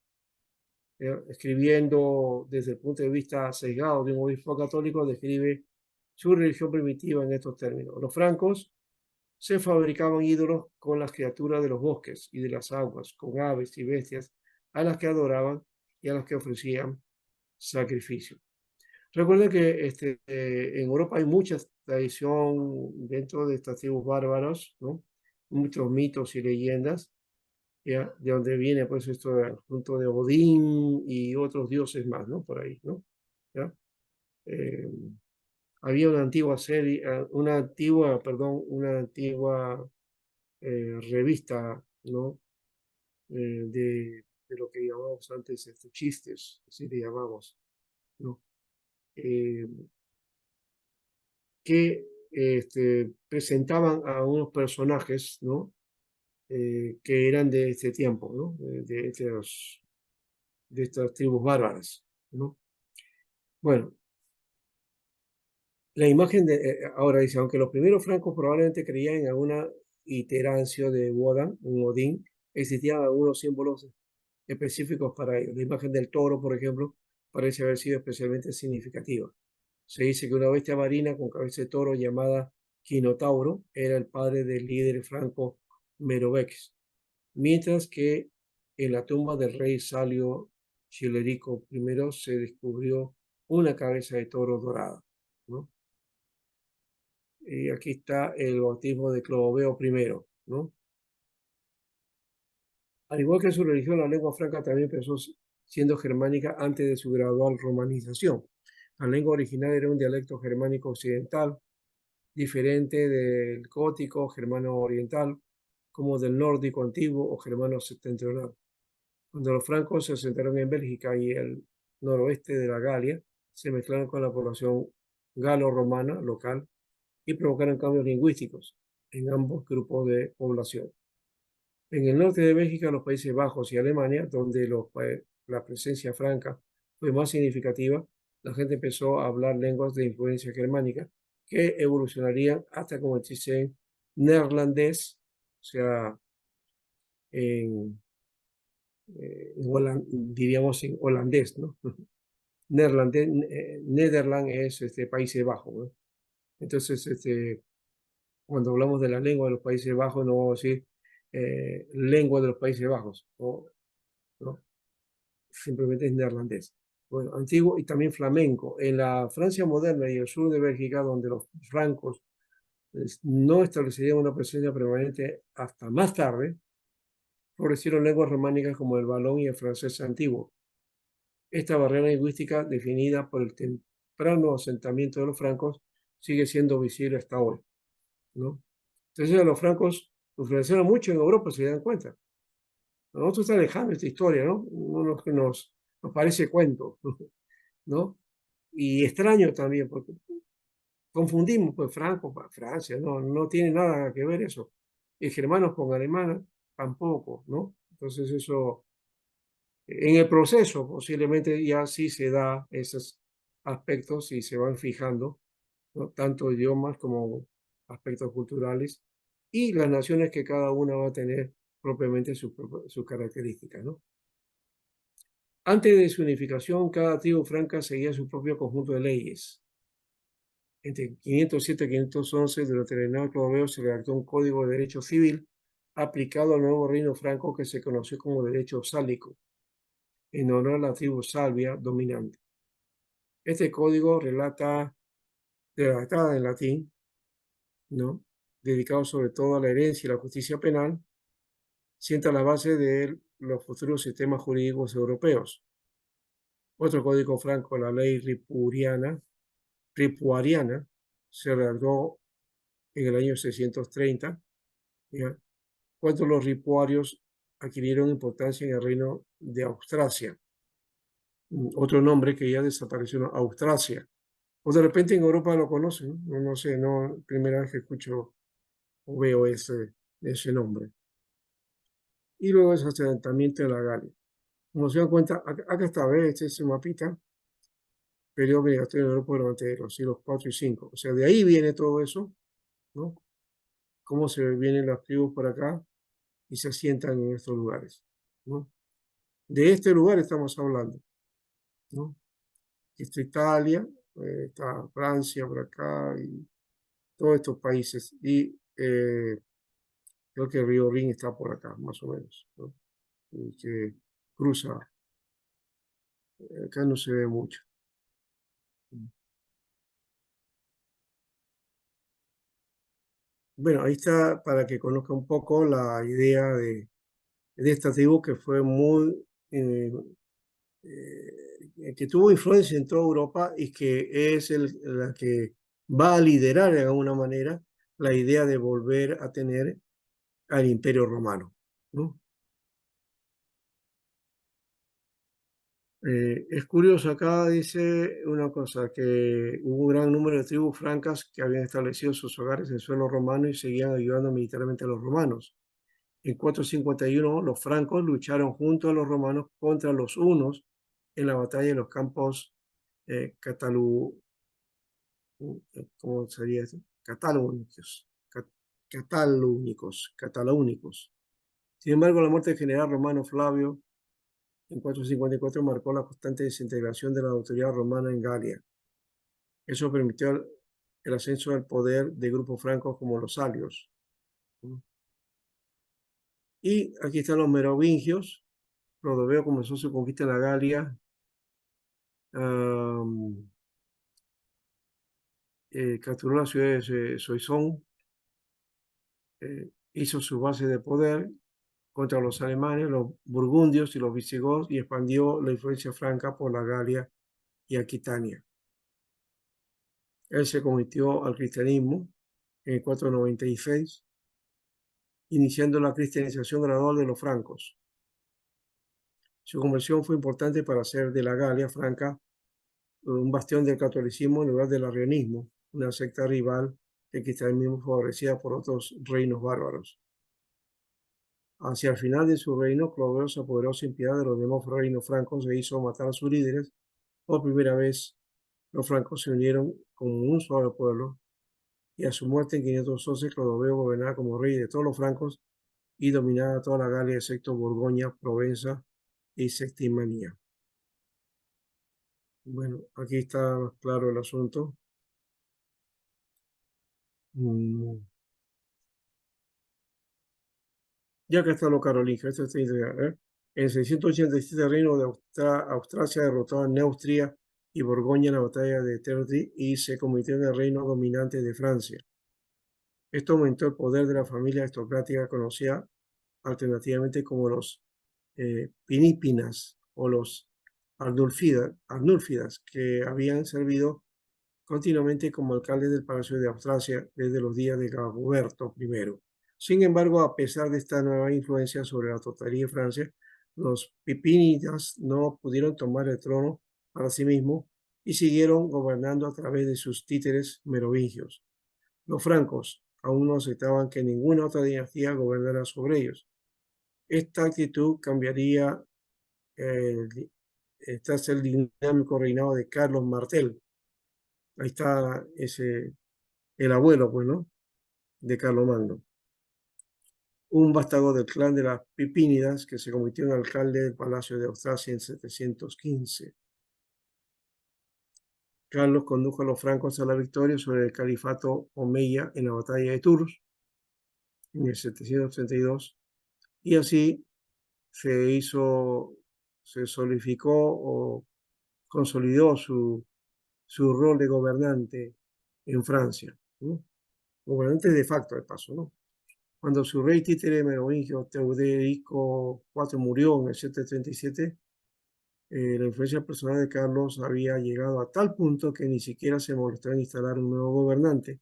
escribiendo desde el punto de vista sesgado de un obispo católico, describe su religión primitiva en estos términos. Los francos se fabricaban ídolos con las criaturas de los bosques y de las aguas, con aves y bestias a las que adoraban y a las que ofrecían sacrificio. Recuerden que en Europa hay mucha tradición dentro de estas tribus bárbaras, ¿no? Muchos mitos y leyendas, ¿ya? De donde viene pues esto junto de Odín y otros dioses más, ¿no? Por ahí, ¿no? ¿Ya? Había una antigua serie, una antigua revista, ¿no? De lo que llamamos antes chistes, así le llamamos, ¿no? Que presentaban a unos personajes, ¿no? Que eran de este tiempo, ¿no? De estas tribus bárbaras, ¿no? Bueno, la imagen ahora dice, aunque los primeros francos probablemente creían en alguna iterancio de Wodan, un Odín, existían algunos símbolos específicos para ellos. La imagen del toro, por ejemplo, parece haber sido especialmente significativa. Se dice que una bestia marina con cabeza de toro llamada Quinotauro era el padre del líder franco Merovex, mientras que en la tumba del rey Salio Chilerico I se descubrió una cabeza de toro dorada, ¿no? Y aquí está el bautismo de Clodoveo I, ¿no? Al igual que su religión, la lengua franca también empezó siendo germánica antes de su gradual romanización. La lengua original era un dialecto germánico occidental, diferente del gótico germano oriental, como del nórdico antiguo o germano septentrional. Cuando los francos se asentaron en Bélgica y el noroeste de la Galia, se mezclaron con la población galo-romana local y provocaron cambios lingüísticos. en ambos grupos de población. En el norte de Bélgica, los Países Bajos y Alemania, donde la presencia franca fue más significativa, la gente empezó a hablar lenguas de influencia germánica que evolucionarían hasta convertirse en neerlandés, o sea, diríamos en holandés, ¿no? Neerlandés, Nederland es Países Bajos, ¿no? Entonces, cuando hablamos de la lengua de los Países Bajos, no vamos a decir lengua de los Países Bajos, ¿no? Simplemente es neerlandés. Bueno, antiguo y también flamenco. En la Francia moderna y el sur de Bélgica, donde los francos no establecerían una presencia permanente hasta más tarde, florecieron lenguas románicas como el valón y el francés antiguo. Esta barrera lingüística, definida por el temprano asentamiento de los francos, sigue siendo visible hasta hoy, ¿no? Entonces, los francos influenciaron mucho en Europa, se dan cuenta. A nosotros está lejano esta historia, ¿no? Nos parece cuento, ¿no? Y extraño también, porque confundimos pues Franco para Francia, no tiene nada que ver eso. Y germanos con alemanes tampoco, ¿no? Entonces eso, en el proceso posiblemente ya sí se da esos aspectos y se van fijando, ¿no? Tanto idiomas como aspectos culturales y las naciones que cada una va a tener propiamente sus características, ¿no? Antes de su unificación, cada tribu franca seguía su propio conjunto de leyes. Entre 507 y 511, durante el reinado de Clodoveo, se redactó un código de derecho civil aplicado al nuevo reino franco que se conoció como derecho sálico, en honor a la tribu salvia dominante. Este código redactada en latín, ¿no? Dedicado sobre todo a la herencia y la justicia penal, sienta la base de los futuros sistemas jurídicos europeos. Otro código franco, la ley ripuariana, se redactó en el año 630, ¿ya? Cuando los ripuarios adquirieron importancia en el reino de Austrasia. Otro nombre que ya desapareció, Austrasia. O de repente en Europa lo conocen, no sé, no, primera vez que escucho o veo ese nombre. Y luego es asentamiento de la Galia. Como se dan cuenta, acá está, ¿ves? Este es el mapita, periodo migratorio en Europa durante los siglos 4 y 5. O sea, de ahí viene todo eso, ¿no? Cómo se vienen las tribus por acá y se asientan en estos lugares, ¿no? De este lugar estamos hablando, ¿no? Está Italia, está Francia por acá y todos estos países. Y creo que el río Rin está por acá, más o menos, ¿no? Y que cruza, acá no se ve mucho. Bueno, ahí está para que conozca un poco la idea de esta tribu que fue muy, que tuvo influencia en toda Europa y que es la que va a liderar de alguna manera la idea de volver a tener al Imperio Romano, ¿no? Es curioso, acá dice una cosa, que hubo un gran número de tribus francas que habían establecido sus hogares en suelo romano y seguían ayudando militarmente a los romanos. En 451, los francos lucharon junto a los romanos contra los hunos en la batalla de los campos ¿cómo sería eso? Catalúnicos. Sin embargo, la muerte del general romano Flavio en 454 marcó la constante desintegración de la autoridad romana en Galia. Eso permitió el ascenso al poder de grupos francos como los salios. Y aquí están los merovingios. Clodoveo comenzó su conquista en la Galia. Capturó la ciudad de Soissons. Hizo su base de poder contra los alemanes, los burgundios y los visigodos y expandió la influencia franca por la Galia y Aquitania. Él se convirtió al cristianismo en el 496, iniciando la cristianización gradual de los francos. Su conversión fue importante para hacer de la Galia franca un bastión del catolicismo en lugar del arrianismo, una secta rival el cristianismo favorecida por otros reinos bárbaros. Hacia el final de su reino, Clodoveo se apoderó sin piedad de los demás reinos francos e hizo matar a sus líderes. Por primera vez, los francos se unieron como un solo pueblo, y a su muerte en 512, Clodoveo gobernaba como rey de todos los francos y dominaba toda la Galia, excepto Borgoña, Provenza y Septimania. Bueno, aquí está claro el asunto. Ya que está lo carolingio, esto está interesante, ¿eh? En 687 el reino de Austrasia derrotó a Neustria y Borgoña en la batalla de Terni y se convirtió en el reino dominante de Francia. Esto aumentó el poder de la familia aristocrática conocida alternativamente como los Pinípinas o los Arnúlfidas, que habían servido continuamente como alcaldes del Palacio de Austrasia desde los días de Dagoberto I. Sin embargo, a pesar de esta nueva influencia sobre la totalidad de Francia, los Pipínidas no pudieron tomar el trono para sí mismos y siguieron gobernando a través de sus títeres merovingios. Los francos aún no aceptaban que ninguna otra dinastía gobernara sobre ellos. Esta actitud cambiaría tras el dinámico reinado de Carlos Martel. Ahí está el abuelo, pues, ¿no?, de Carlomagno, un vástago del clan de las Pipínidas que se convirtió en alcalde del Palacio de Austrasia en 715. Carlos condujo a los francos a la victoria sobre el califato omeya en la batalla de Tours en el 732, y así se solidificó o consolidó su rol de gobernante en Francia, ¿no? Gobernante de facto, de paso, ¿no? Cuando su rey títere merovingio Teodorico IV murió en el 737, la influencia personal de Carlos había llegado a tal punto que ni siquiera se molestó en instalar un nuevo gobernante,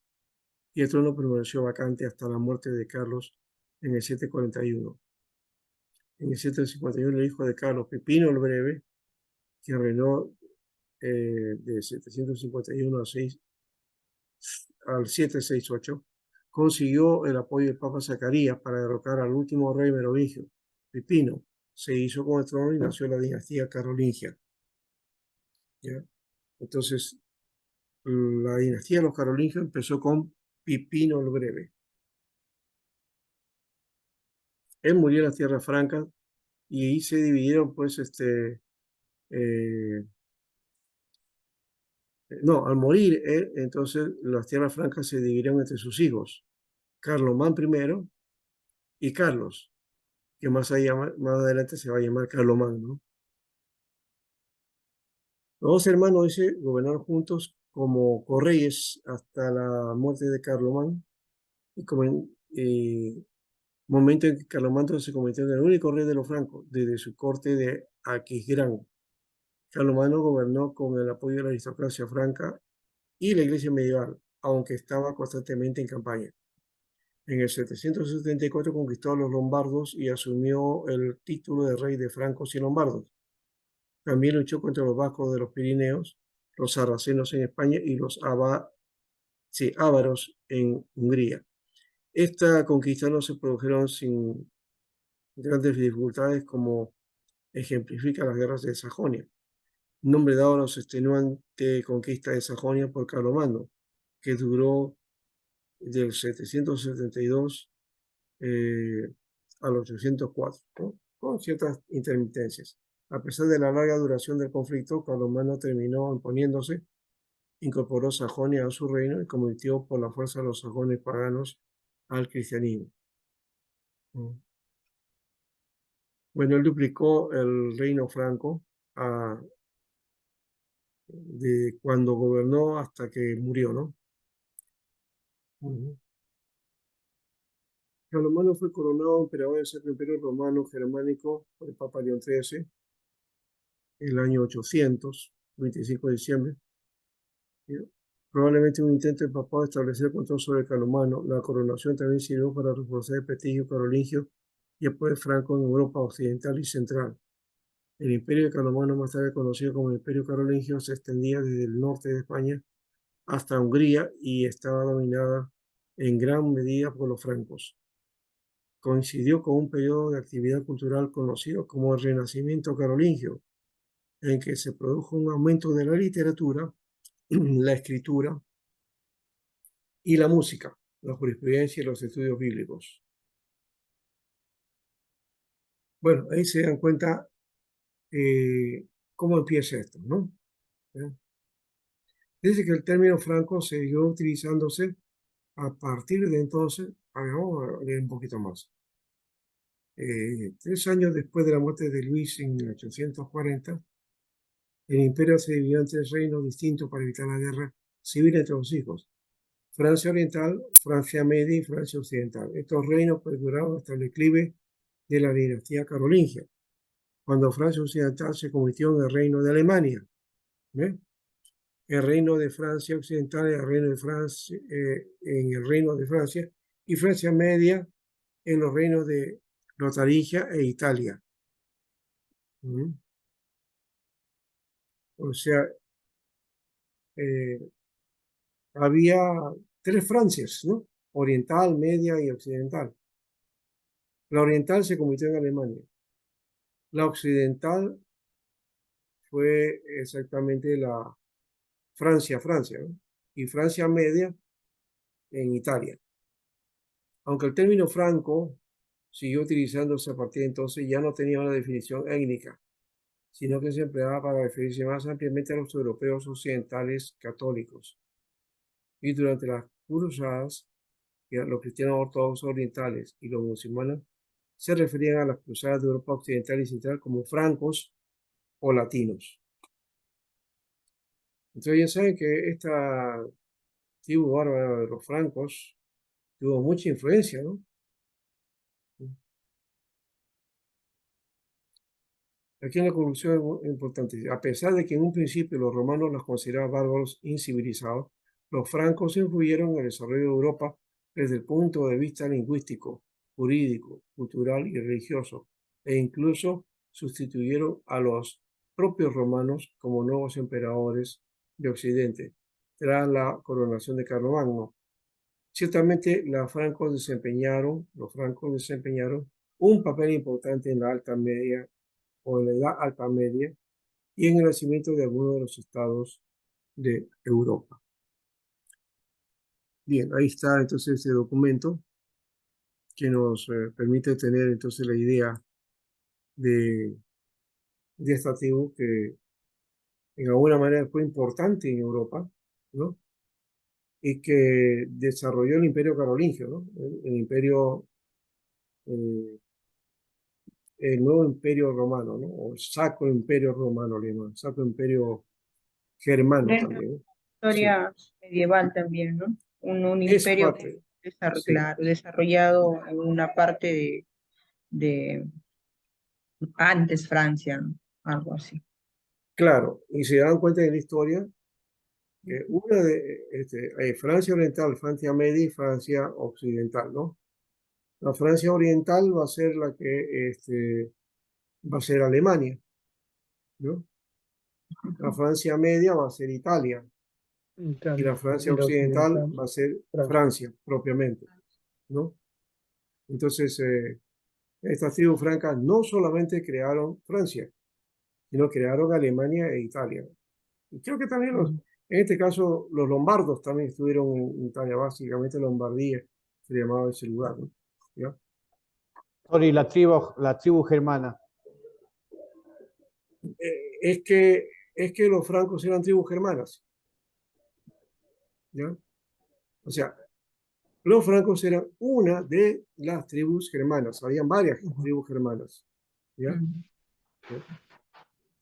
y el trono permaneció vacante hasta la muerte de Carlos en el 741. En el 751, el hijo de Carlos, Pipino el Breve, que reinó de 751 al 768, consiguió el apoyo del Papa Zacarías para derrocar al último rey merovingio. Pipino se hizo con el trono y nació la dinastía carolingia. ¿Ya? Entonces, la dinastía de los carolingios empezó con Pipino el Breve. Él murió en las tierras francas y ahí se dividieron, pues, no, al morir él, entonces las tierras francas se dividieron entre sus hijos, Carlomán I y Carlos, que más adelante se va a llamar Carlomán, ¿no? Los dos hermanos, dice, gobernaron juntos como correyes hasta la muerte de Carlomán, y momento en que Carlomán se convirtió en el único rey de los francos desde su corte de Aquisgrán. Carlomagno gobernó con el apoyo de la aristocracia franca y la iglesia medieval, aunque estaba constantemente en campaña. En el 774 conquistó a los lombardos y asumió el título de rey de francos y lombardos. También luchó contra los vascos de los Pirineos, los sarracenos en España y los ávaros en Hungría. Esta conquista no se produjeron sin grandes dificultades, como ejemplifica las guerras de Sajonia, nombre dado a la extenuante conquista de Sajonia por Carlomagno, que duró del 772 al 804, ¿no?, con ciertas intermitencias. A pesar de la larga duración del conflicto, Carlomagno terminó imponiéndose, incorporó Sajonia a su reino y convirtió por la fuerza a los sajones paganos al cristianismo. Bueno, él duplicó el reino franco de cuando gobernó hasta que murió, ¿no? Carlomagno fue coronado emperador del Sacro Imperio Romano Germánico por el Papa León XIII en el año 800, 25 de diciembre. Probablemente un intento del papado de establecer control sobre Carlomagno. La coronación también sirvió para reforzar el prestigio carolingio y el poder franco en Europa occidental y central. El imperio de Carlomagno, más tarde conocido como el Imperio Carolingio, se extendía desde el norte de España hasta Hungría y estaba dominada en gran medida por los francos. Coincidió con un periodo de actividad cultural conocido como el Renacimiento carolingio, en que se produjo un aumento de la literatura, la escritura y la música, la jurisprudencia y los estudios bíblicos. Bueno, ahí se dan cuenta cómo empieza esto, ¿no? Dice que el término franco siguió utilizándose a partir de entonces. Vamos a leer un poquito más. 3 años después de la muerte de Luis en 1840, el imperio se dividió en 3 reinos distintos para evitar la guerra civil entre los hijos: Francia Oriental, Francia Media y Francia Occidental. Estos reinos perduraron hasta el declive de la dinastía carolingia, cuando Francia Occidental se convirtió en el reino de Alemania. ¿Ve? El reino de Francia Occidental en el reino de Francia, y Francia Media en los reinos de Lotaringia e Italia. O sea, había 3 Francias, ¿no? Oriental, Media y Occidental. La oriental se convirtió en Alemania. La occidental fue exactamente la Francia, ¿no? Y Francia Media en Italia. Aunque el término franco siguió utilizándose a partir de entonces, ya no tenía una definición étnica, sino que se empleaba para referirse más ampliamente a los europeos occidentales católicos. Y durante las cruzadas, los cristianos ortodoxos orientales y los musulmanes se referían a las cruzadas de Europa occidental y central como francos o latinos. Entonces ya saben que esta tribu bárbara de los francos tuvo mucha influencia, ¿no? Aquí en la conclusión es importante. A pesar de que en un principio los romanos los consideraban bárbaros incivilizados, los francos influyeron en el desarrollo de Europa desde el punto de vista lingüístico, jurídico, cultural y religioso, e incluso sustituyeron a los propios romanos como nuevos emperadores de Occidente tras la coronación de Carlomagno. Ciertamente los francos desempeñaron un papel importante en la Alta Media o en la Edad Alta Media y en el nacimiento de algunos de los estados de Europa. Bien, ahí está entonces este documento que nos permite tener entonces la idea de esta tribu que en alguna manera fue importante en Europa, ¿no? Y que desarrolló el imperio carolingio, ¿no? El imperio, el nuevo imperio romano, ¿no? O el Sacro Imperio Romano, alemán, Sacro Imperio Germano Dentro también, de ¿no? la historia medieval también, ¿no? Un Es imperio parte, sí, claro, desarrollado en una parte de antes Francia, ¿no? Algo así. claro, y se dan cuenta en la historia que una de Francia Oriental, Francia Media y Francia Occidental, ¿no? La Francia Oriental va a ser la que va a ser Alemania, ¿no? La Francia Media va a ser Italia y la Francia Y la Occidental occidental, va a ser Francia. Francia propiamente, ¿no? Entonces, estas tribus francas no solamente crearon Francia, sino crearon Alemania e Italia. Y creo que también en este caso los lombardos también estuvieron en Italia, básicamente Lombardía se llamaba ese lugar, ¿no? ¿Ya? Sorry, la tribu germana. Es que los francos eran tribus germanas, ¿ya? O sea, los francos eran una de las tribus germanas, habían varias tribus germanas, ¿ya? ¿Ya?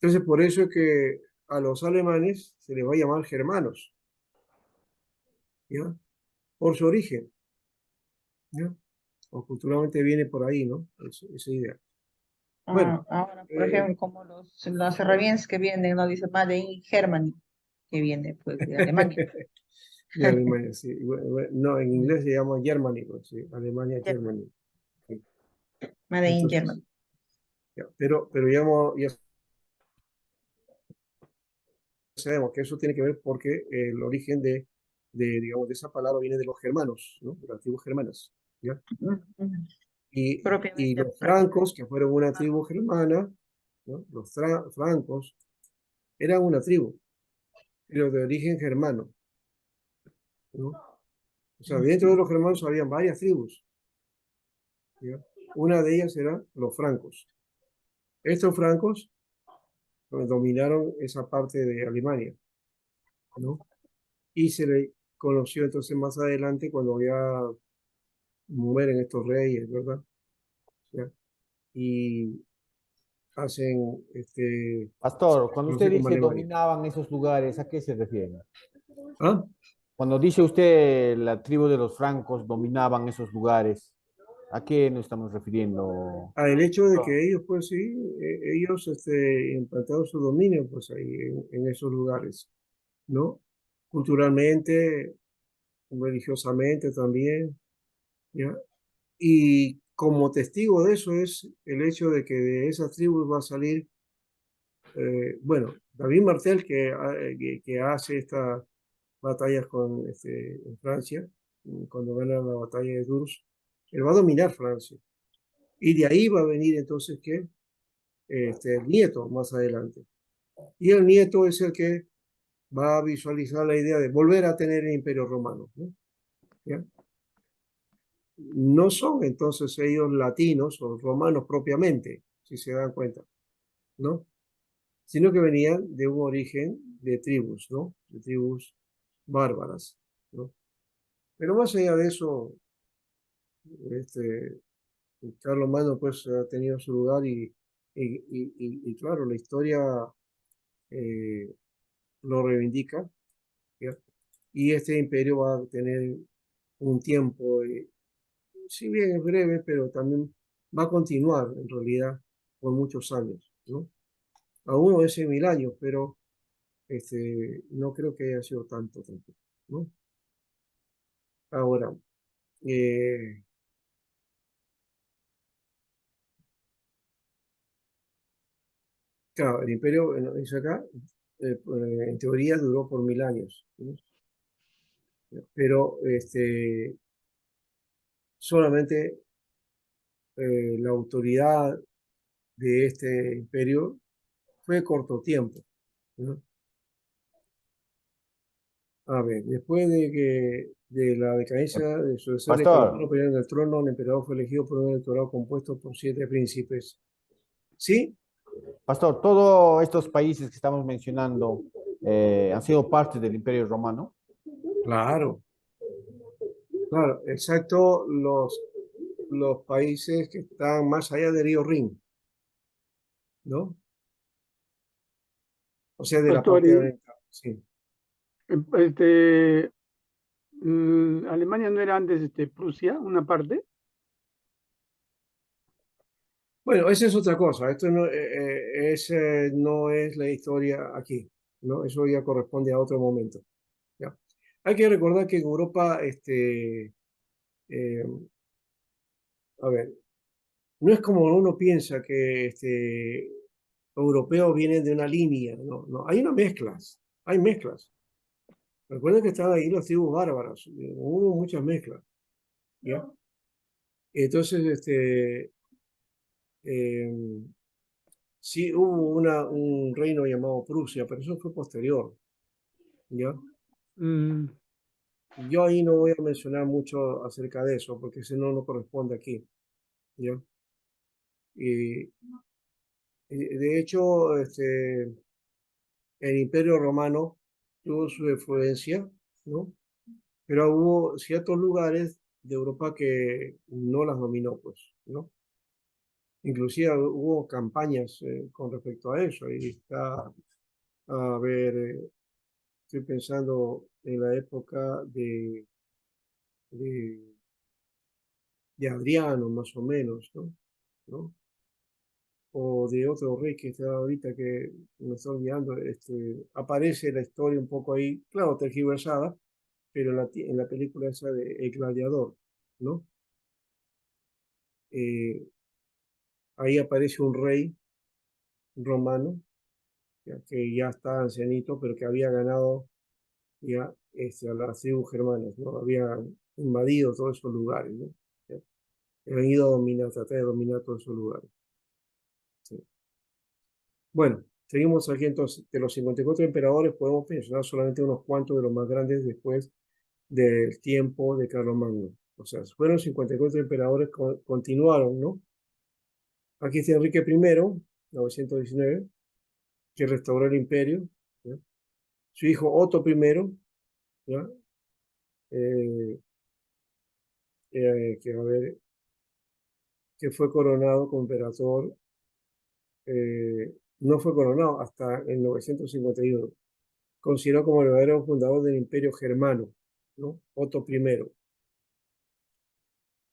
Entonces, por eso es que a los alemanes se les va a llamar germanos, ¿ya? Por su origen, ¿ya? O culturalmente viene por ahí, ¿no? Esa idea. Bueno, Ahora, por ejemplo, como las herramientas que vienen, no dice Made in Germany, que viene pues de Alemania. de Alemania, sí. No, en inglés se llama Germany, pues, sí. Alemania, Germany. Sí. Made in Entonces, Germany. pero ya sabemos que eso tiene que ver porque el origen de digamos, de esa palabra viene de los germanos, ¿no? De las tribus germanas, ¿ya? Y Propiamente los francos, que fueron una tribu germana, ¿no? Los francos eran una tribu, pero de origen germano, ¿no? O sea, dentro de los germanos habían varias tribus, ¿ya? Una de ellas eran los francos. Estos francos dominaron esa parte de Alemania, ¿no? Y se le conoció entonces más adelante cuando ya mueren estos reyes, ¿verdad? ¿Ya? Y hacen, se Pastor, cuando usted conoce como dice Alemania. dominaban esos lugares, ¿a qué se refiere? ¿Ah? Cuando dice usted la tribu de los francos dominaban esos lugares, ¿a qué nos estamos refiriendo? El hecho de que ellos, pues sí, ellos implantaron su dominio, pues ahí en esos lugares, ¿no? Culturalmente, religiosamente también, ¿ya? Y como testigo de eso es el hecho de que de esas tribus va a salir, bueno, David Martel, que hace estas batallas en Francia, cuando gana la batalla de Tours, él va a dominar Francia. Y de ahí va a venir entonces que el nieto más adelante. Y el nieto es el que va a visualizar la idea de volver a tener el Imperio Romano, ¿no? ¿Ya? No son entonces ellos latinos o romanos propiamente, si se dan cuenta, ¿no? Sino que venían de un origen de tribus, ¿no? De tribus bárbaras, ¿no? Pero más allá de eso, este, Carlos Magno pues ha tenido su lugar y claro, la historia eh, lo reivindica, ¿ya? Y este imperio va a tener un tiempo, si bien es breve, pero también va a continuar en realidad por muchos años, ¿no? Aún no es 1000 años, pero no creo que haya sido tanto tiempo, ¿no? Ahora, eh, claro, el imperio, bueno, dice acá, en teoría duró por 1000 años, ¿no? Pero solamente la autoridad de este imperio fue corto tiempo, ¿no? A ver, después de la decadencia de su deseo de Pastor, pelear en el trono, el emperador fue elegido por un electorado compuesto por 7 príncipes. ¿Sí? Pastor, todos estos países que estamos mencionando han sido parte del Imperio Romano. Claro, claro, exacto, los países que están más allá del río Rin, ¿no? O sea, de la Pastor, parte oriental, sí. este, Alemania no era antes Prusia, una parte. Bueno, esa es otra cosa, esto no, no es la historia aquí, ¿no? Eso ya corresponde a otro momento, ¿ya? Hay que recordar que en Europa, eh, a ver, no es como uno piensa que europeos vienen de una línea, no, no, hay hay mezclas. Recuerden que estaban ahí las tribus bárbaras, hubo muchas mezclas, ¿ya? Entonces, eh, sí hubo un reino llamado Prusia, pero eso fue posterior, ¿ya? Mm, Yo ahí no voy a mencionar mucho acerca de eso, porque si no, no corresponde aquí, ¿ya? Y, de hecho, el Imperio Romano tuvo su influencia, ¿no? Pero hubo ciertos lugares de Europa que no las dominó, pues, ¿no? Inclusive hubo campañas con respecto a eso. Y está, a ver, estoy pensando en la época de, de Adriano, más o menos, ¿no? ¿No? O de otro rey que está ahorita que me está olvidando, aparece la historia un poco ahí, claro, tergiversada, pero en la película esa de El Gladiador, ¿no? Eh, ahí aparece un rey romano, ya, que ya está ancianito, pero que había ganado ya a las tribus germanas, ¿no? Habían invadido todos esos lugares, ¿no? ¿Ya? Han ido a dominar, tratar de dominar todos esos lugares. Sí. Bueno, seguimos aquí entonces. De los 54 emperadores podemos mencionar solamente unos cuantos de los más grandes después del tiempo de Carlomagno. O sea, fueron 54 emperadores, continuaron, ¿no? Aquí está Enrique I, 919, que restauró el imperio, ¿ya? Su hijo Otto I, ¿ya? Que, a ver, que fue coronado como emperador, no fue coronado hasta el 951, considerado como el verdadero fundador del imperio germano, ¿no? Otto I.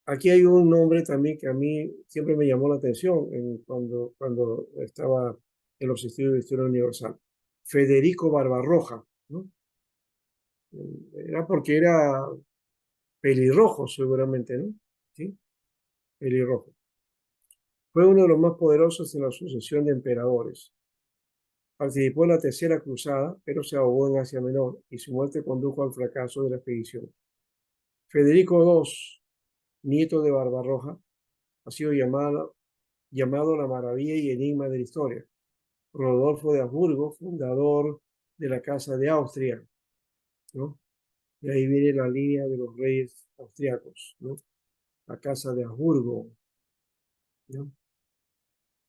Aquí hay un nombre también que a mí siempre me llamó la atención cuando estaba en los estudios de historia universal. Federico Barbarroja, ¿no? Era porque era pelirrojo seguramente, ¿no? ¿Sí? Pelirrojo. Fue uno de los más poderosos en la sucesión de emperadores. Participó en la Tercera Cruzada, pero se ahogó en Asia Menor y su muerte condujo al fracaso de la expedición. Federico II, nieto de Barbarroja, ha sido llamado la maravilla y enigma de la historia. Rodolfo de Habsburgo, fundador de la Casa de Austria, ¿no? Y ahí viene la línea de los reyes austriacos, ¿no? La Casa de Habsburgo, ¿no?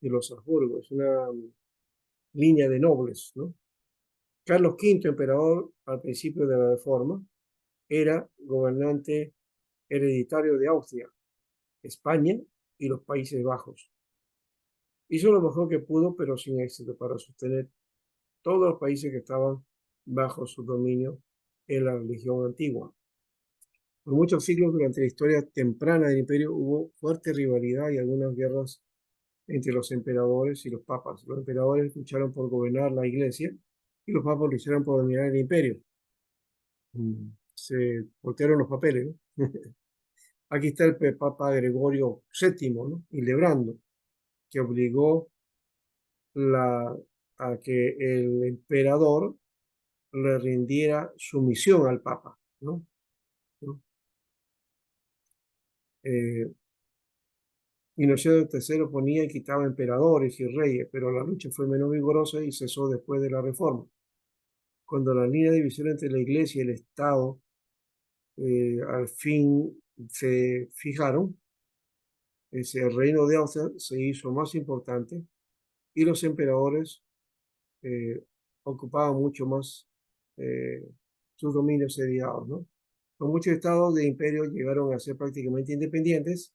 De los Habsburgo, es una línea de nobles, ¿no? Carlos V, emperador al principio de la Reforma, era gobernante hereditario de Austria, España y los Países Bajos. Hizo lo mejor que pudo, pero sin éxito, para sostener todos los países que estaban bajo su dominio en la religión antigua. Por muchos siglos durante la historia temprana del imperio hubo fuerte rivalidad y algunas guerras entre los emperadores y los papas. Los emperadores lucharon por gobernar la iglesia y los papas lucharon por dominar el imperio. Se voltearon los papeles, ¿no? Aquí está el Papa Gregorio VII, ¿no? Hildebrando, que obligó a que el emperador le rindiera sumisión al Papa, ¿no? Inocencio III ponía y quitaba emperadores y reyes, pero la lucha fue menos vigorosa y cesó después de la Reforma. Cuando la línea de división entre la Iglesia y el Estado al fin se fijaron, el reino de Austria se hizo más importante y los emperadores ocupaban mucho más sus dominios heredados, ¿no? Con muchos estados de imperio llegaron a ser prácticamente independientes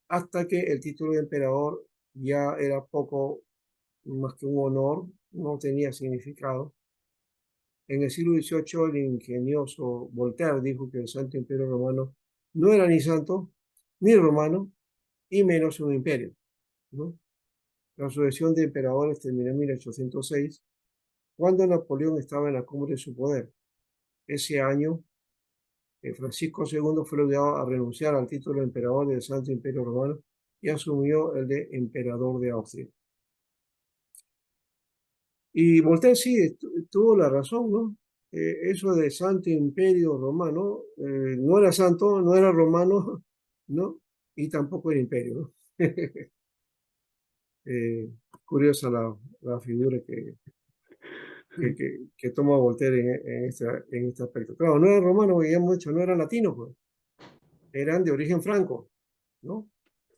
hasta que el título de emperador ya era poco más que un honor, no tenía significado. En el siglo XVIII, el ingenioso Voltaire dijo que el Santo Imperio Romano no era ni santo, ni romano, y menos un imperio, ¿no? La sucesión de emperadores terminó en 1806, cuando Napoleón estaba en la cumbre de su poder. Ese año, Francisco II fue obligado a renunciar al título de emperador del Santo Imperio Romano y asumió el de emperador de Austria. Y Voltaire sí tuvo la razón, ¿no? Eso de Santo Imperio Romano, no era santo, no era romano, ¿no? Y tampoco era imperio, ¿no? Curiosa la figura que toma Voltaire en este aspecto. Claro, no era romano, porque ya hemos dicho, no eran latinos, pues. Eran de origen franco, ¿no?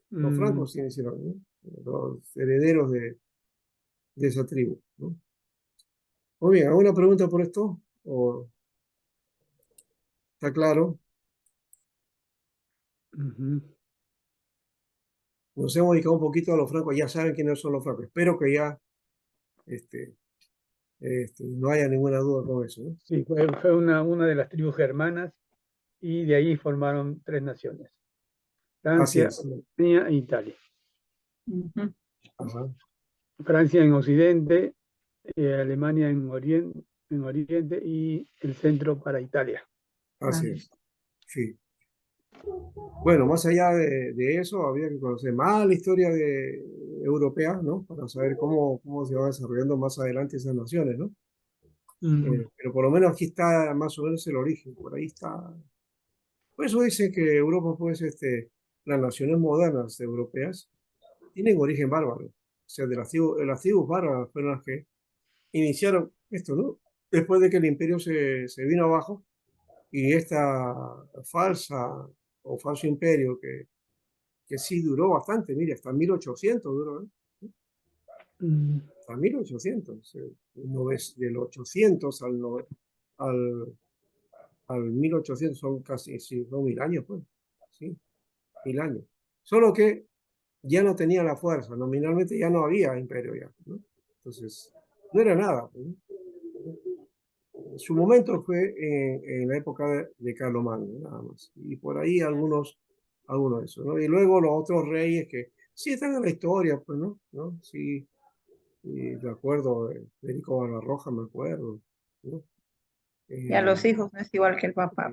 Los francos, sí, ¿no? Los herederos de esa tribu, ¿no? Muy bien, ¿alguna pregunta por esto? ¿O está claro? Nos hemos dedicado un poquito a los francos, ya saben quiénes son los francos. Espero que ya no haya ninguna duda con eso, ¿no? Sí, fue una de las tribus germanas y de ahí formaron 3 naciones. Francia, España e Italia. Ajá. Francia en Occidente, Alemania en Oriente y el centro para Italia. Así es, sí. Bueno, más allá de eso, había que conocer más la historia europea, ¿no? Para saber cómo se van desarrollando más adelante esas naciones, ¿no? Pero por lo menos aquí está más o menos el origen, por ahí está. Por eso dicen que Europa, pues, las naciones modernas europeas tienen origen bárbaro. O sea, las tribus bárbaras fueron las que iniciaron esto, ¿no? Después de que el imperio se vino abajo y esta falso imperio que sí duró bastante, mire, hasta 1800 duró, ¿eh? Hasta 1800, del 800 al 1800 son casi, sí, son 1000 años, pues, sí, 1000 años. Solo que ya no tenía la fuerza, nominalmente ya no había imperio ya, ¿no? Entonces, no era nada, pues, ¿no? Su momento fue en la época de Carlomagno, nada más. Y por ahí algunos de esos, ¿no? Y luego los otros reyes que sí están en la historia, pues, ¿no? ¿No? Sí, y de acuerdo, Federico Barbarroja, me acuerdo, ¿no? Y a los hijos no es igual que el papá.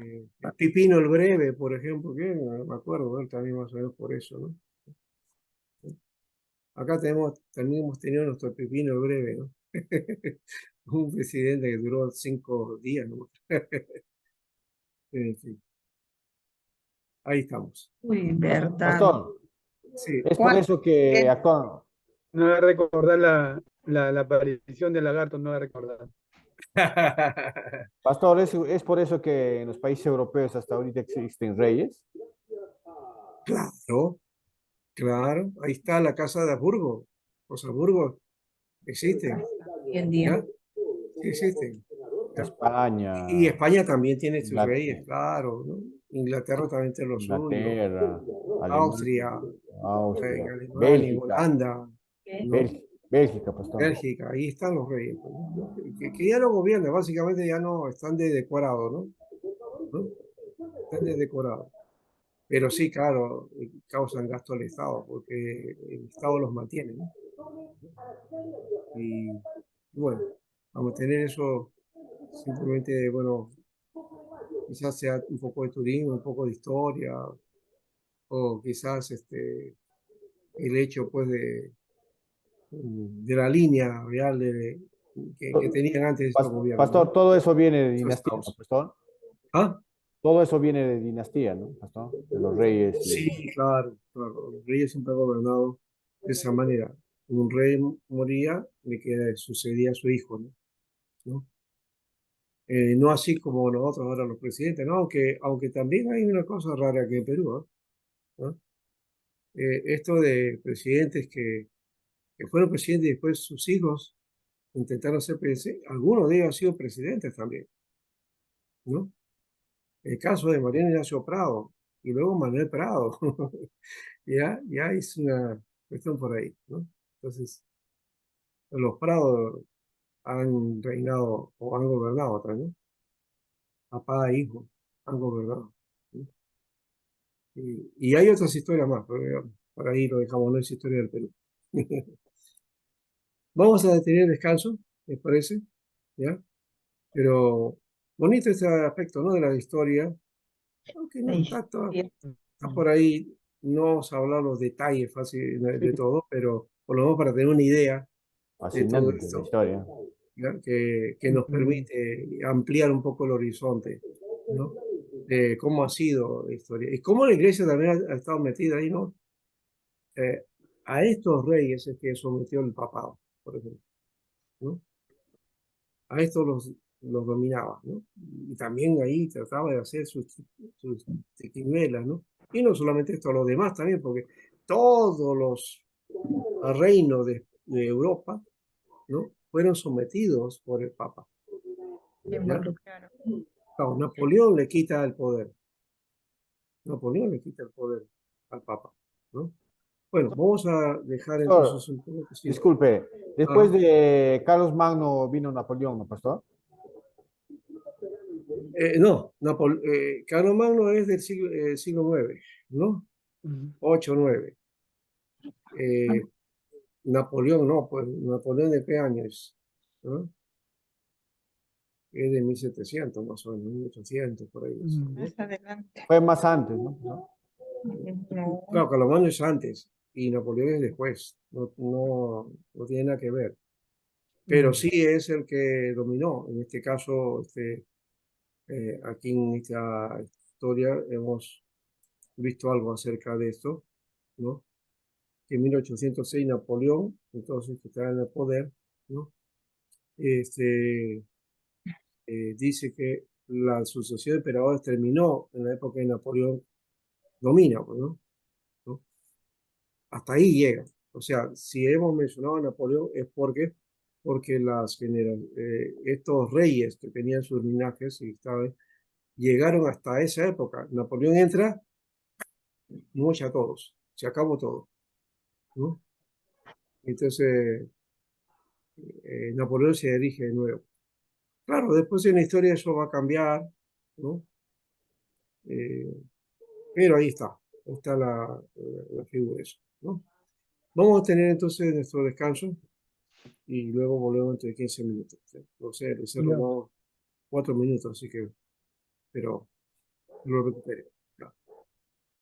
Pipino el Breve, por ejemplo, que me acuerdo, él también más o menos por eso, ¿no? Acá también hemos tenido nuestro Pipino el Breve, ¿no? Un presidente que duró 5 días, ¿no? En fin, ahí estamos. Uy, verdad. Pastor, Sí. es por eso que actúan. No va a recordar la aparición del lagarto, no va a recordar. Pastor, es por eso que en los países europeos hasta ahorita existen reyes. Claro, claro. Ahí está la casa de Habsburgo. Los Habsburgo existen, Hoy en día. ¿ya? Sí existen. ¿ya? España, Y España también tiene sus Inglaterra, reyes, claro, ¿no? Inglaterra también tiene los suyos. Austria, Austria, Alemania, Bélgica, Holanda, ¿no? Bélgica, pastor. Bélgica, ahí están los reyes, pues, ¿no? Que ya no gobiernan, básicamente ya no están de decorado, ¿no? ¿No? Están de decorado. Pero sí, claro, causan gasto al Estado, porque el Estado los mantiene, ¿no? Y bueno, vamos a tener eso simplemente, bueno, quizás sea un poco de turismo, un poco de historia, o quizás el hecho, pues, de la línea real que tenían antes estos gobiernos, Pastor, ¿no? todo eso viene de Esos dinastía, ¿no, estados. pastor? ¿Ah? Todo eso viene de dinastía, ¿no, pastor? De los reyes. Sí, claro, claro. Los reyes siempre han gobernado de esa manera. Un rey moría, sucedía a su hijo, ¿no? ¿No? No así como nosotros ahora los presidentes, ¿no? Aunque también hay una cosa rara aquí en Perú, ¿no? Esto de presidentes que fueron presidentes y después sus hijos intentaron ser presidentes, algunos de ellos han sido presidentes también, ¿no? El caso de Mariano Ignacio Prado y luego Manuel Prado, ya es una cuestión por ahí, ¿no? Entonces, los Prados han reinado o han gobernado también, papá e hijo han gobernado, ¿no? Y hay otras historias más, pero por ahí lo dejamos, no es historia del Perú. Vamos a tener descanso, ¿les parece? ¿Ya? Pero bonito este aspecto, ¿no? De la historia, aunque no está por ahí, no vamos a hablar los detalles fácil de todo, pero por lo menos para tener una idea de todo Fascinante la esto, historia. ¿ya? Que nos permite ampliar un poco el horizonte, ¿no? De cómo ha sido la historia. Y cómo la iglesia también ha estado metida ahí, ¿no? A estos reyes es que sometió el papado, por ejemplo, ¿no? A estos los dominaba, ¿no? Y también ahí trataba de hacer sus triquiñuelas, ¿no? Y no solamente esto, los demás también, porque todos los reinos de Europa, ¿no? Fueron sometidos por el Papa. ¿Ya? No, Napoleón le quita el poder. Napoleón le quita el poder al Papa, ¿no? Bueno, vamos a dejar entonces un poco. Sí. Disculpe, después de Carlos Magno vino Napoleón, ¿no, pastor? No, Carlos Magno es del siglo IX, ¿no? 8, 9. Napoleón no, pues Napoleón de qué año es, ¿no? Es de 1700 más o menos, 1800 por ahí. ¿no? Más adelante. Fue más antes, ¿no? No. Claro, Carlos Magno es antes y Napoleón es después, no tiene nada que ver. pero sí es el que dominó. En este caso, aquí en esta historia hemos visto algo acerca de esto, ¿no? Que en 1806 Napoleón, entonces que está en el poder, ¿no? Dice que la sucesión de emperadores terminó en la época de Napoleón domina, pues, ¿no? Hasta ahí llega. O sea, si hemos mencionado a Napoleón es porque estos reyes que tenían sus linajes y llegaron hasta esa época. Napoleón entra, mocha a todos, se acabó todo, ¿no? Entonces, Napoleón se dirige de nuevo. Claro, después en la historia eso va a cambiar, ¿no? Pero ahí está la figura de eso, ¿no? Vamos a tener entonces nuestro descanso y luego volvemos entre 15 minutos. No sé, le cerramos 4 minutos, así que, pero lo recuperé.